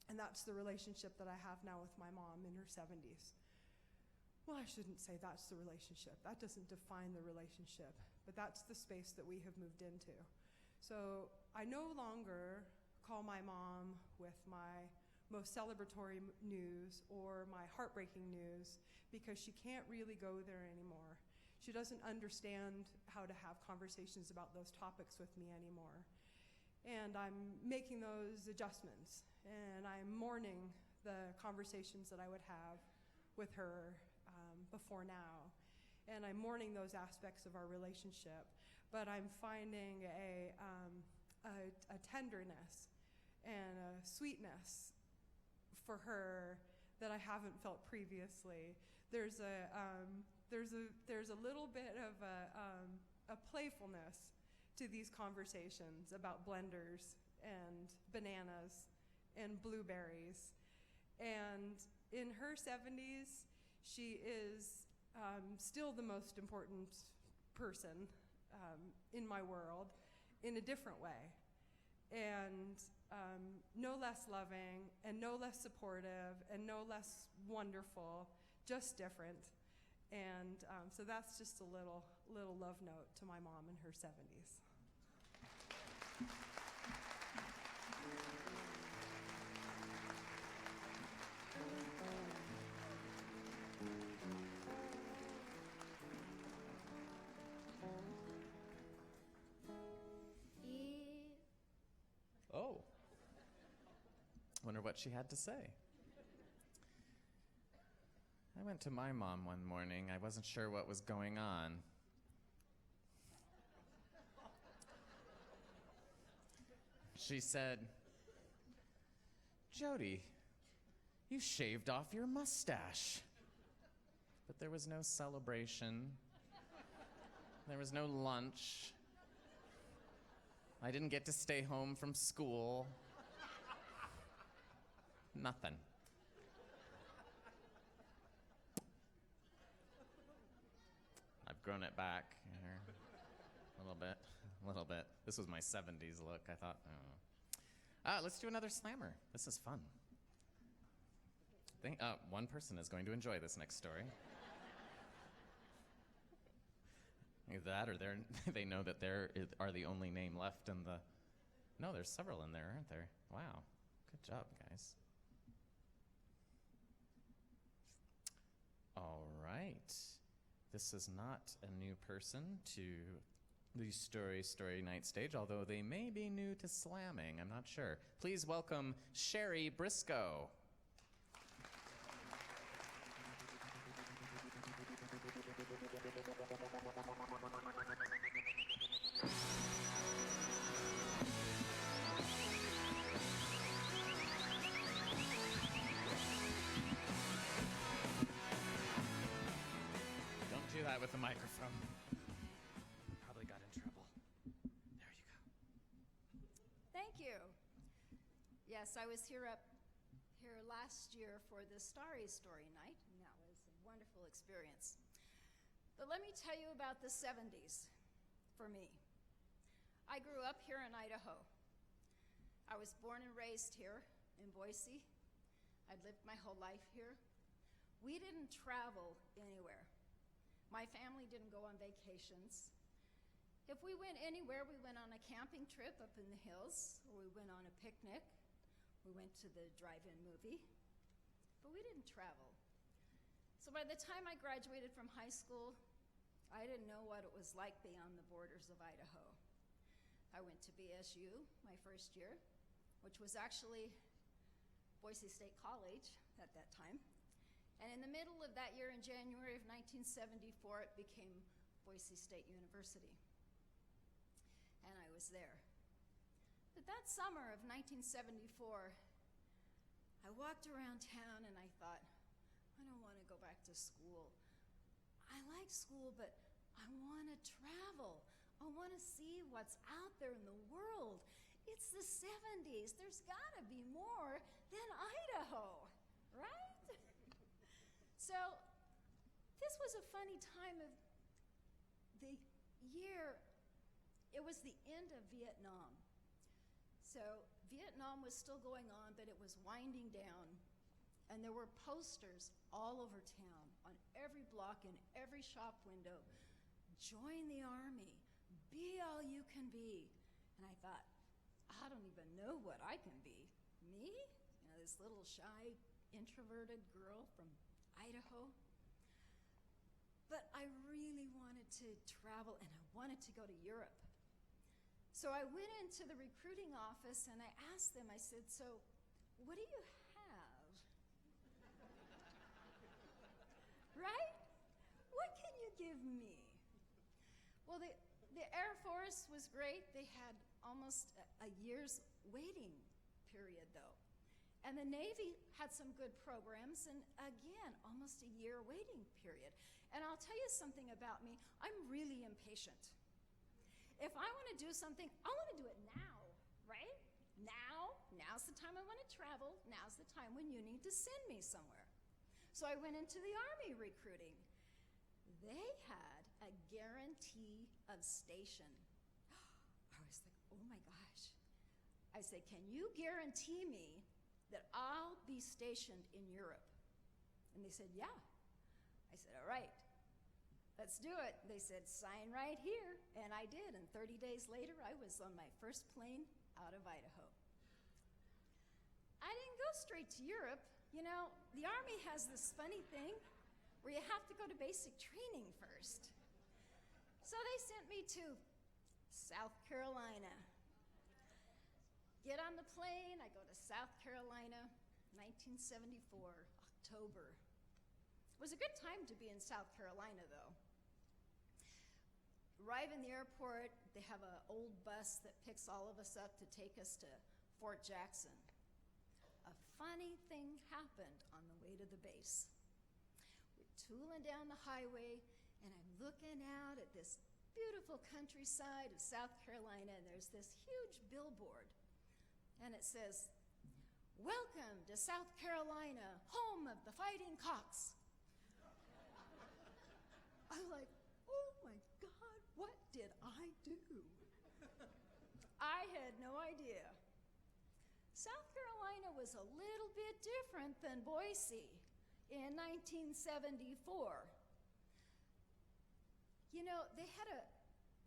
And that's the relationship that I have now with my mom in her 70s. Well, I shouldn't say that's the relationship. That doesn't define the relationship, but that's the space that we have moved into. So I no longer call my mom with my most celebratory news or my heartbreaking news because she can't really go there anymore. She doesn't understand how to have conversations about those topics with me anymore. And I'm making those adjustments, and I'm mourning the conversations that I would have with her before now. And I'm mourning those aspects of our relationship, but I'm finding a tenderness and a sweetness for her that I haven't felt previously. There's a little bit of a playfulness to these conversations about blenders and bananas and blueberries. And in her 70s, she is still the most important person in my world in a different way. And no less loving and no less supportive and no less wonderful, just different. And so that's just a little love note to my mom in her 70s. Oh. Wonder what she had to say. I went to my mom one morning. I wasn't sure what was going on. She said, "Jody, you shaved off your mustache." But there was no celebration. There was no lunch. I didn't get to stay home from school. Nothing. I've grown it back here. A little bit. This was my 70s look. I thought, let's do another slammer. This is fun. One person is going to enjoy this next story. Either that, or they know that are the only name left in the. No, there's several in there, aren't there? Wow, good job, guys. All right, this is not a new person to the Story Night stage, although they may be new to slamming. I'm not sure. Please welcome Sherry Briscoe. Don't do that with the microphone. Probably got in trouble. There you go. Thank you. Yes, I was here last year for the Starry Story Night, and that was a wonderful experience. But let me tell you about the 70s for me. I grew up here in Idaho. I was born and raised here in Boise. I'd lived my whole life here. We didn't travel anywhere. My family didn't go on vacations. If we went anywhere, we went on a camping trip up in the hills, or we went on a picnic. We went to the drive-in movie, but we didn't travel. So by the time I graduated from high school, I didn't know what it was like beyond the borders of Idaho. I went to BSU my first year, which was actually Boise State College at that time. And in the middle of that year, in January of 1974, it became Boise State University. And I was there. But that summer of 1974, I walked around town and I thought, I don't want to go back to school. I like school, but I want to travel. I want to see what's out there in the world. It's the 70s. There's got to be more than Idaho, right? So this was a funny time of the year. It was the end of Vietnam. So Vietnam was still going on, but it was winding down. And there were posters all over town, on every block, in every shop window. Join the Army. Be all you can be. And I thought, I don't even know what I can be. Me? You know, this little shy, introverted girl from Idaho. But I really wanted to travel, and I wanted to go to Europe. So I went into the recruiting office and I asked them, I said, so what do you have? Right? What can you give me? Well, the Air Force was great. They had almost a year's waiting period, though. And the Navy had some good programs, and again, almost a year waiting period. And I'll tell you something about me. I'm really impatient. If I want to do something, I want to do it now, right? Now's the time I want to travel. Now's the time when you need to send me somewhere. So I went into the Army recruiting. They had a guarantee of station. I was like, oh my gosh. I said, can you guarantee me that I'll be stationed in Europe? And they said, yeah. I said, all right. Let's do it. They said, sign right here. And I did. And 30 days later, I was on my first plane out of Idaho. I didn't go straight to Europe. You know, the Army has this funny thing where you have to go to basic training first. So they sent me to South Carolina. Get on the plane. I go to South Carolina, 1974, October. It was a good time to be in South Carolina, though. Arrive in the airport, they have an old bus that picks all of us up to take us to Fort Jackson. A funny thing happened on the way to the base. We're tooling down the highway, and I'm looking out at this beautiful countryside of South Carolina, and there's this huge billboard, and it says, "Welcome to South Carolina, home of the Fighting Cocks." I'm like, oh my God, what did I do? I had no idea. South Carolina was a little bit different than Boise in 1974. You know, they had a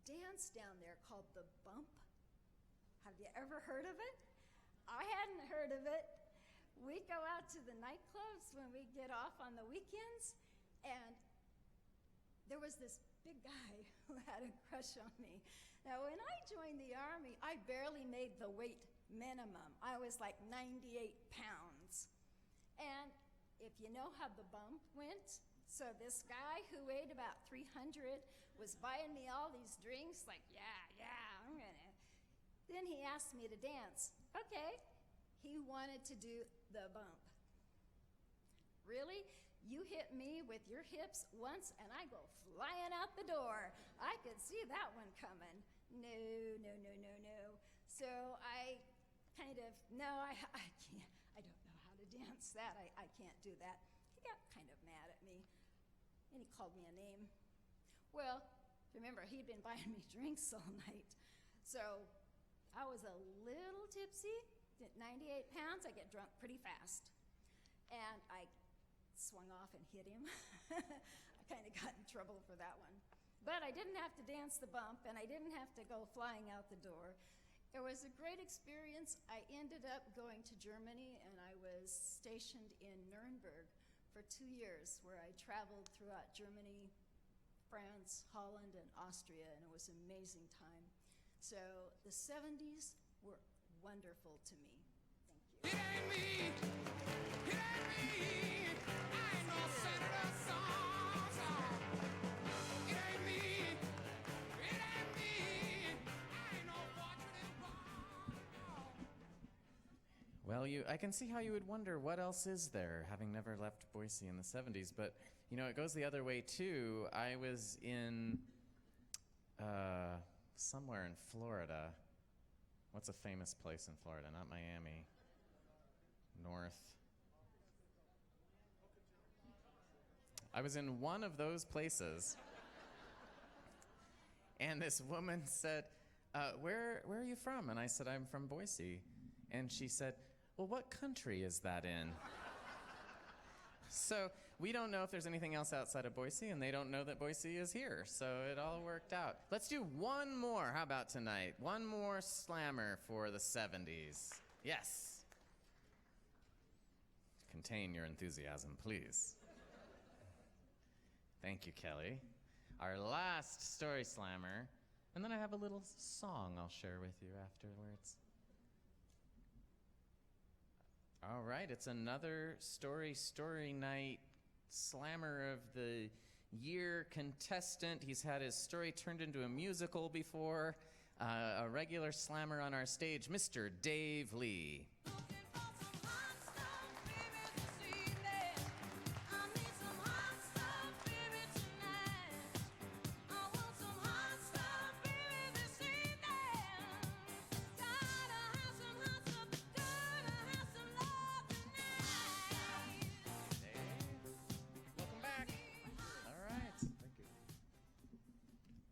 dance down there called the bump. Have you ever heard of it? I hadn't heard of it. We go out to the nightclubs when we get off on the weekends, and there was this big guy who had a crush on me. Now, when I joined the Army, I barely made the weight minimum. I was like 98 pounds. And if you know how the bump went, so this guy who weighed about 300 was buying me all these drinks, like, yeah, I'm gonna. Then he asked me to dance. Okay, he wanted to do the bump. Really? You hit me with your hips once and I go flying out the door. I could see that one coming. No. So I kind of, I can't, I don't know how to dance that. I can't do that. He got kind of mad at me and he called me a name. Well, remember, he'd been buying me drinks all night. So I was a little tipsy, at 98 pounds, I get drunk pretty fast. And I swung off and hit him. I kind of got in trouble for that one. But I didn't have to dance the bump, and I didn't have to go flying out the door. It was a great experience. I ended up going to Germany, and I was stationed in Nuremberg for 2 years, where I traveled throughout Germany, France, Holland, and Austria, and it was an amazing time. So the 70s were wonderful to me. Thank you. It ain't me. It ain't me. I ain't no Senator Song. It ain't me. It ain't me. I ain't no fortunate one. Well, I can see how you would wonder what else is there, having never left Boise in the 70s. But, it goes the other way, too. I was in somewhere in Florida. What's a famous place in Florida? Not Miami. North. I was in one of those places. And this woman said, where are you from? And I said, I'm from Boise. And she said, well, what country is that in? So we don't know if there's anything else outside of Boise, and they don't know that Boise is here. So it all worked out. Let's do one more. How about tonight? One more slammer for the 70s. Yes. Contain your enthusiasm, please. Thank you, Kelly. Our last story slammer. And then I have a little song I'll share with you afterwards. All right, it's another story night slammer of the year contestant. He's had his story turned into a musical before. A regular slammer on our stage, Mr. Dave Lee.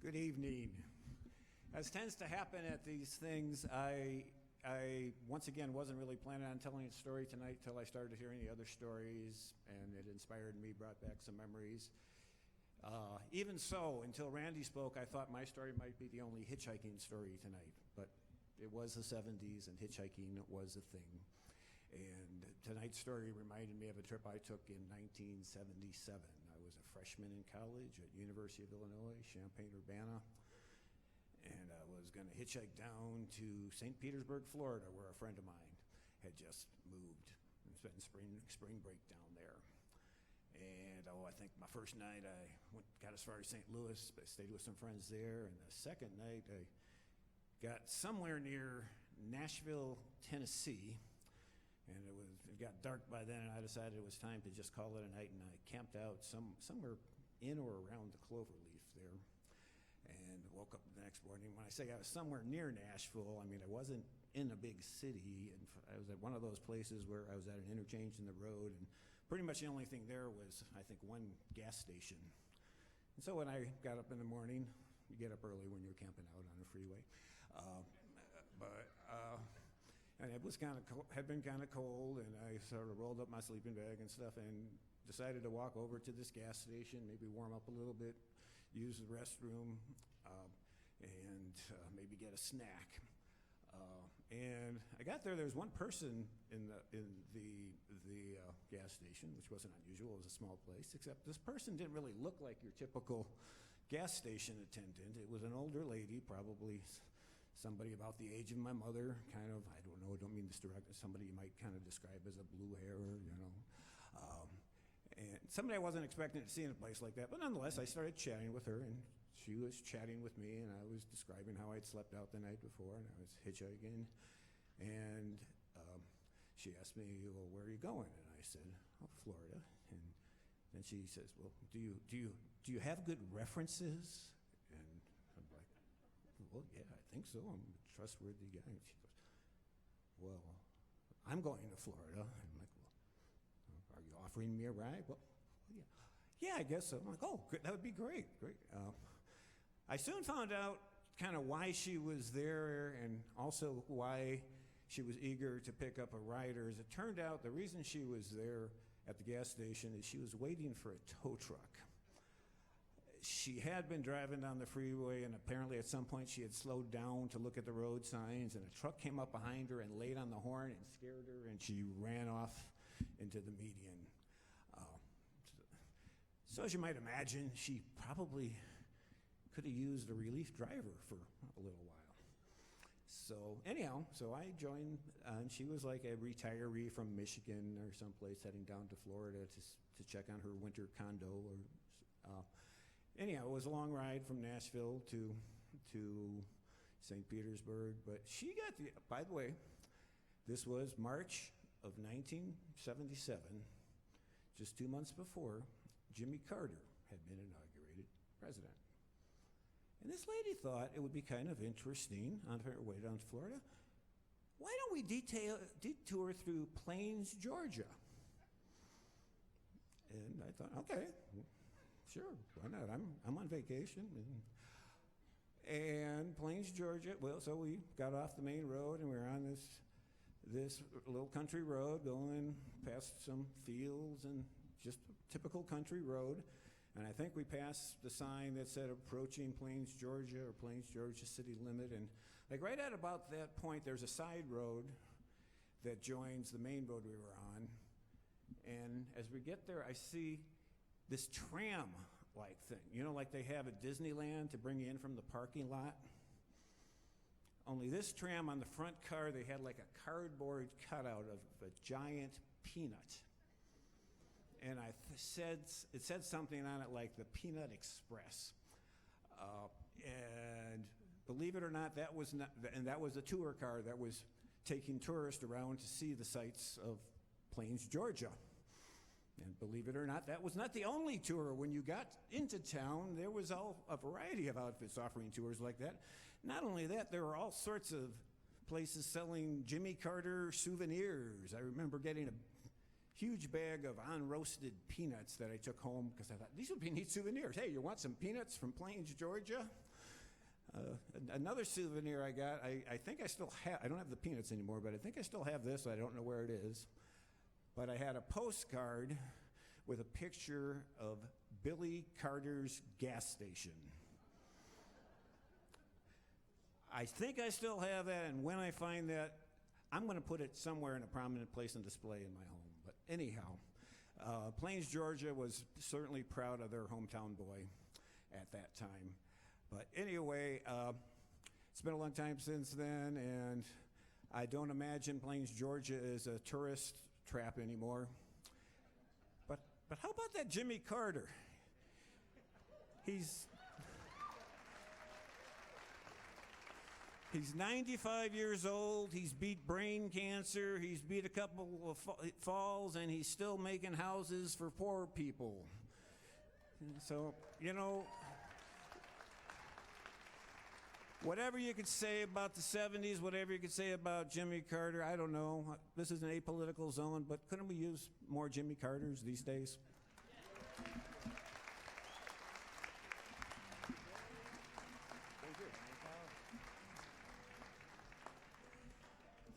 Good evening. As tends to happen at these things, I once again wasn't really planning on telling a story tonight till I started hearing the other stories, and it inspired me, brought back some memories. Even so, until Randy spoke, I thought my story might be the only hitchhiking story tonight, but it was the 70s and hitchhiking was a thing. And tonight's story reminded me of a trip I took in 1977. I was a freshman in college at University of Illinois, Champaign-Urbana, and I was going to hitchhike down to St. Petersburg, Florida, where a friend of mine had just moved and spent spring break down there. And I think my first night I got as far as St. Louis, but stayed with some friends there, and the second night I got somewhere near Nashville, Tennessee. And it got dark by then, and I decided it was time to just call it a night, and I camped out somewhere in or around the Cloverleaf there, and woke up the next morning. When I say I was somewhere near Nashville, I mean I wasn't in a big city, and I was at one of those places where I was at an interchange in the road, and pretty much the only thing there was, I think, one gas station. And so when I got up in the morning, you get up early when you're camping out on a freeway, and it was had been kind of cold, and I sort of rolled up my sleeping bag and stuff and decided to walk over to this gas station, maybe warm up a little bit, use the restroom, and maybe get a snack. And I got there. There was one person in the gas station, which wasn't unusual. It was a small place, except this person didn't really look like your typical gas station attendant. It was an older lady, probably somebody about the age of my mother, kind of, I don't know, don't mean this directly, somebody you might kind of describe as a blue hair, you know. And somebody I wasn't expecting to see in a place like that, but nonetheless, I started chatting with her, and she was chatting with me, and I was describing how I'd slept out the night before, and I was hitchhiking, and she asked me, well, where are you going? And I said, oh, Florida. And then she says, well, do you have good references? And I'm like, well, yeah, I think so. I'm a trustworthy guy. And she goes, well, I'm going to Florida. And I'm like, well, are you offering me a ride? Well, yeah. Yeah, I guess so. I'm like, oh, good, that would be great. I soon found out kind of why she was there and also why she was eager to pick up a rider. As it turned out, the reason she was there at the gas station is she was waiting for a tow truck. She had been driving down the freeway, and apparently at some point she had slowed down to look at the road signs, and a truck came up behind her and laid on the horn and scared her, and she ran off into the median. So as you might imagine, she probably could have used a relief driver for a little while. So anyhow, so I joined, and she was like a retiree from Michigan or someplace heading down to Florida to check on her winter condo. Anyhow, it was a long ride from Nashville to St. Petersburg, but she got by the way, this was March of 1977, just 2 months before Jimmy Carter had been inaugurated president. And this lady thought it would be kind of interesting on her way down to Florida. Why don't we detour through Plains, Georgia? And I thought, okay, sure, why not? I'm on vacation. And Plains, Georgia, well, so we got off the main road and we were on this little country road going past some fields and just a typical country road. And I think we passed the sign that said approaching Plains, Georgia, or Plains, Georgia city limit. And like right at about that point, there's a side road that joins the main road we were on. And as we get there, I see this tram-like thing. You know, like they have at Disneyland to bring you in from the parking lot? Only this tram on the front car, they had like a cardboard cutout of a giant peanut. And it said something on it like the Peanut Express. And believe it or not, that was a tour car that was taking tourists around to see the sights of Plains, Georgia. And believe it or not, that was not the only tour. When you got into town, there was a variety of outfits offering tours like that. Not only that, there were all sorts of places selling Jimmy Carter souvenirs. I remember getting a huge bag of unroasted peanuts that I took home because I thought, these would be neat souvenirs. Hey, you want some peanuts from Plains, Georgia? Another souvenir I got, I think I still have, I don't have the peanuts anymore, but I think I still have this. I don't know where it is. But I had a postcard with a picture of Billy Carter's gas station. I think I still have that, and when I find that, I'm going to put it somewhere in a prominent place and display in my home. But anyhow, Plains, Georgia was certainly proud of their hometown boy at that time. But anyway, it's been a long time since then, and I don't imagine Plains, Georgia is a tourist trap anymore. But how about that Jimmy Carter? He's 95 years old, he's beat brain cancer, he's beat a couple of falls, and he's still making houses for poor people. So, you know, whatever you could say about the 70s, whatever you could say about Jimmy Carter, I don't know. This is an apolitical zone, but couldn't we use more Jimmy Carters these days?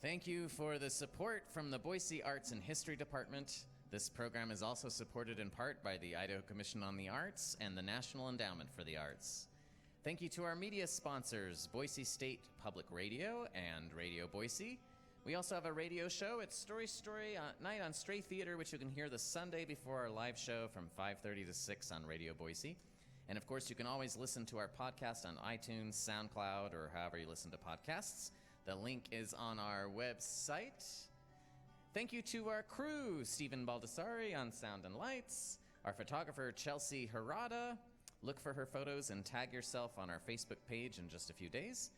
Thank you for the support from the Boise Arts and History Department, This program is also supported in part by the Idaho Commission on the Arts and the National Endowment for the Arts. Thank you to our media sponsors, Boise State Public Radio and Radio Boise. We also have a radio show. It's Story Night on Stray Theater, which you can hear the Sunday before our live show from 5:30 to 6 on Radio Boise. And of course, you can always listen to our podcast on iTunes, SoundCloud, or however you listen to podcasts. The link is on our website. Thank you to our crew, Stephen Baldessari on Sound and Lights, our photographer, Chelsea Harada. Look for her photos and tag yourself on our Facebook page in just a few days.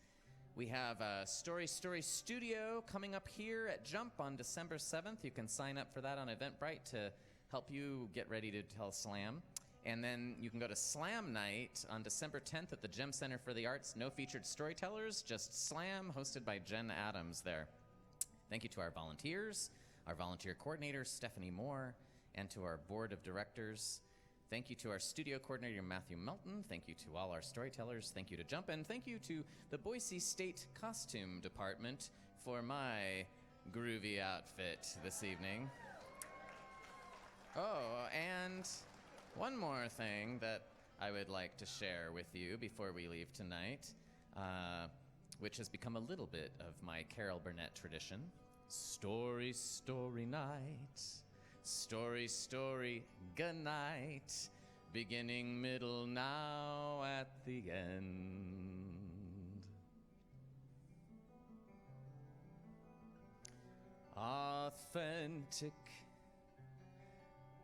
We have a Story Studio coming up here at Jump on December 7th. You can sign up for that on Eventbrite to help you get ready to tell Slam. And then you can go to Slam Night on December 10th at the Gem Center for the Arts. No featured storytellers, just Slam, hosted by Jen Adams there. Thank you to our volunteers, our volunteer coordinator, Stephanie Moore, and to our board of directors. Thank you to our studio coordinator, Matthew Melton. Thank you to all our storytellers. Thank you to Jump. And thank you to the Boise State Costume Department for my groovy outfit this evening. Oh, and one more thing that I would like to share with you before we leave tonight, which has become a little bit of my Carol Burnett tradition. Story night. Story, good night. Beginning, middle, now at the end. Authentic,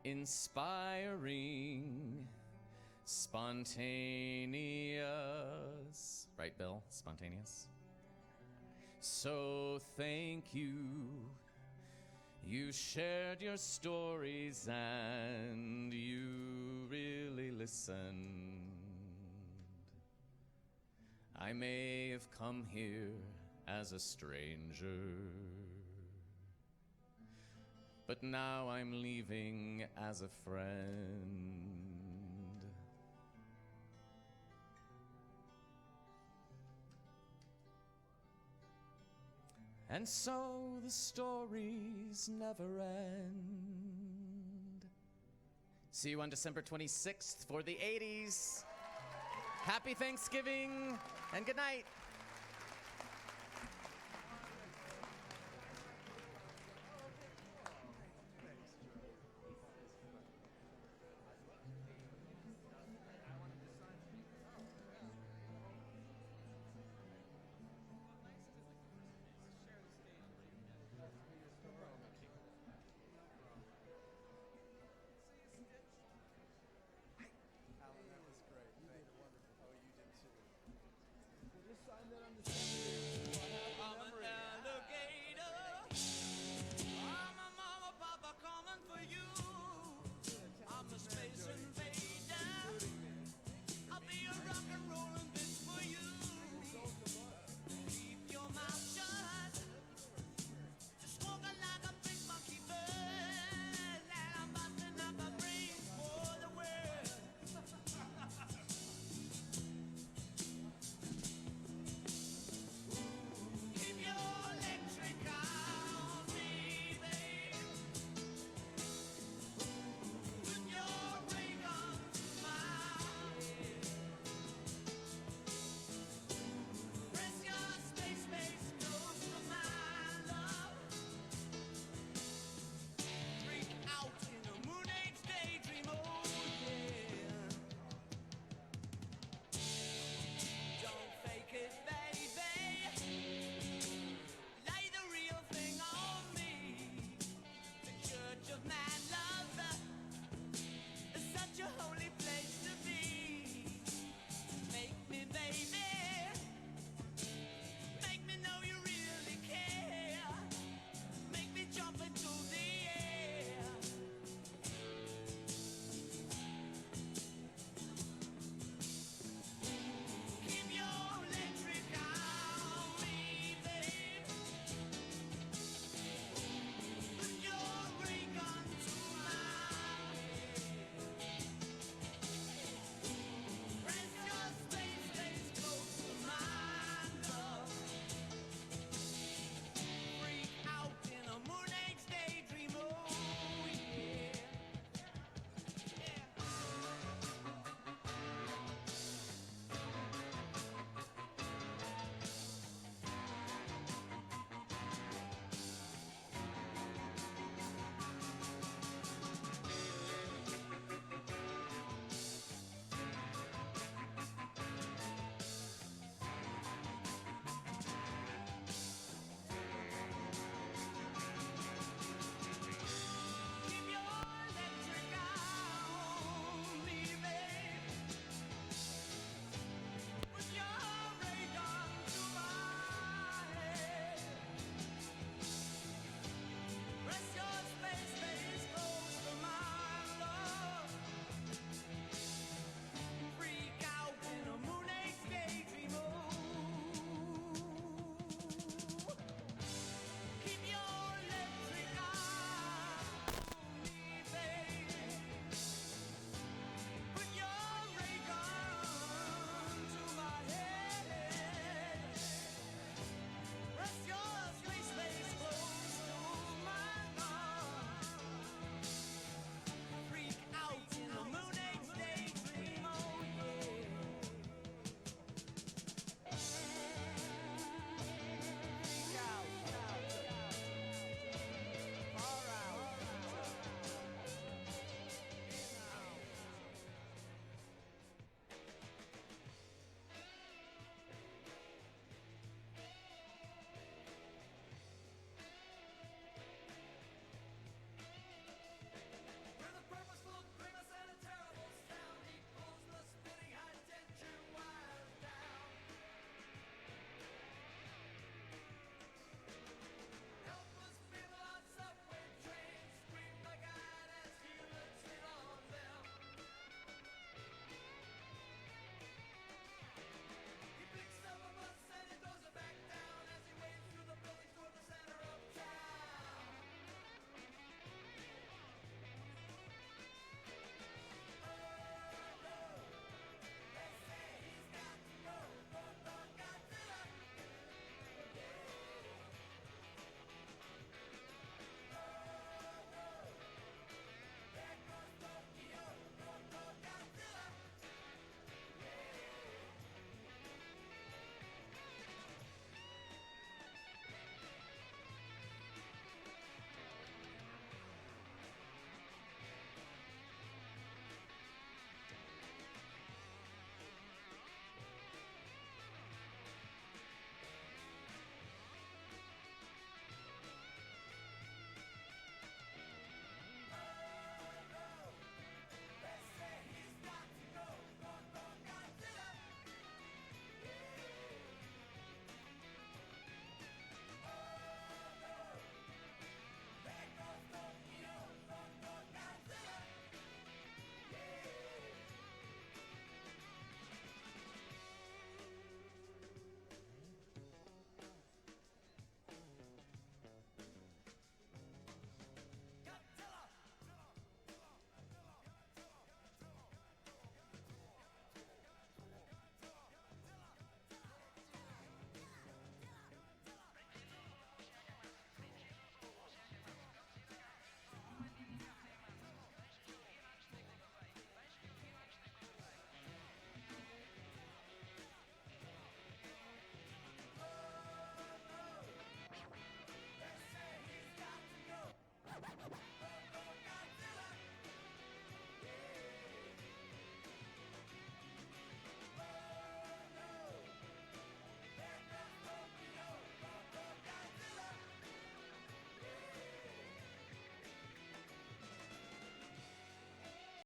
inspiring, spontaneous. Right, Bill? Spontaneous? So thank you. You shared your stories and you really listened. I may have come here as a stranger, but now I'm leaving as a friend. And so the stories never end. See you on December 26th for the 80s. Happy Thanksgiving and good night.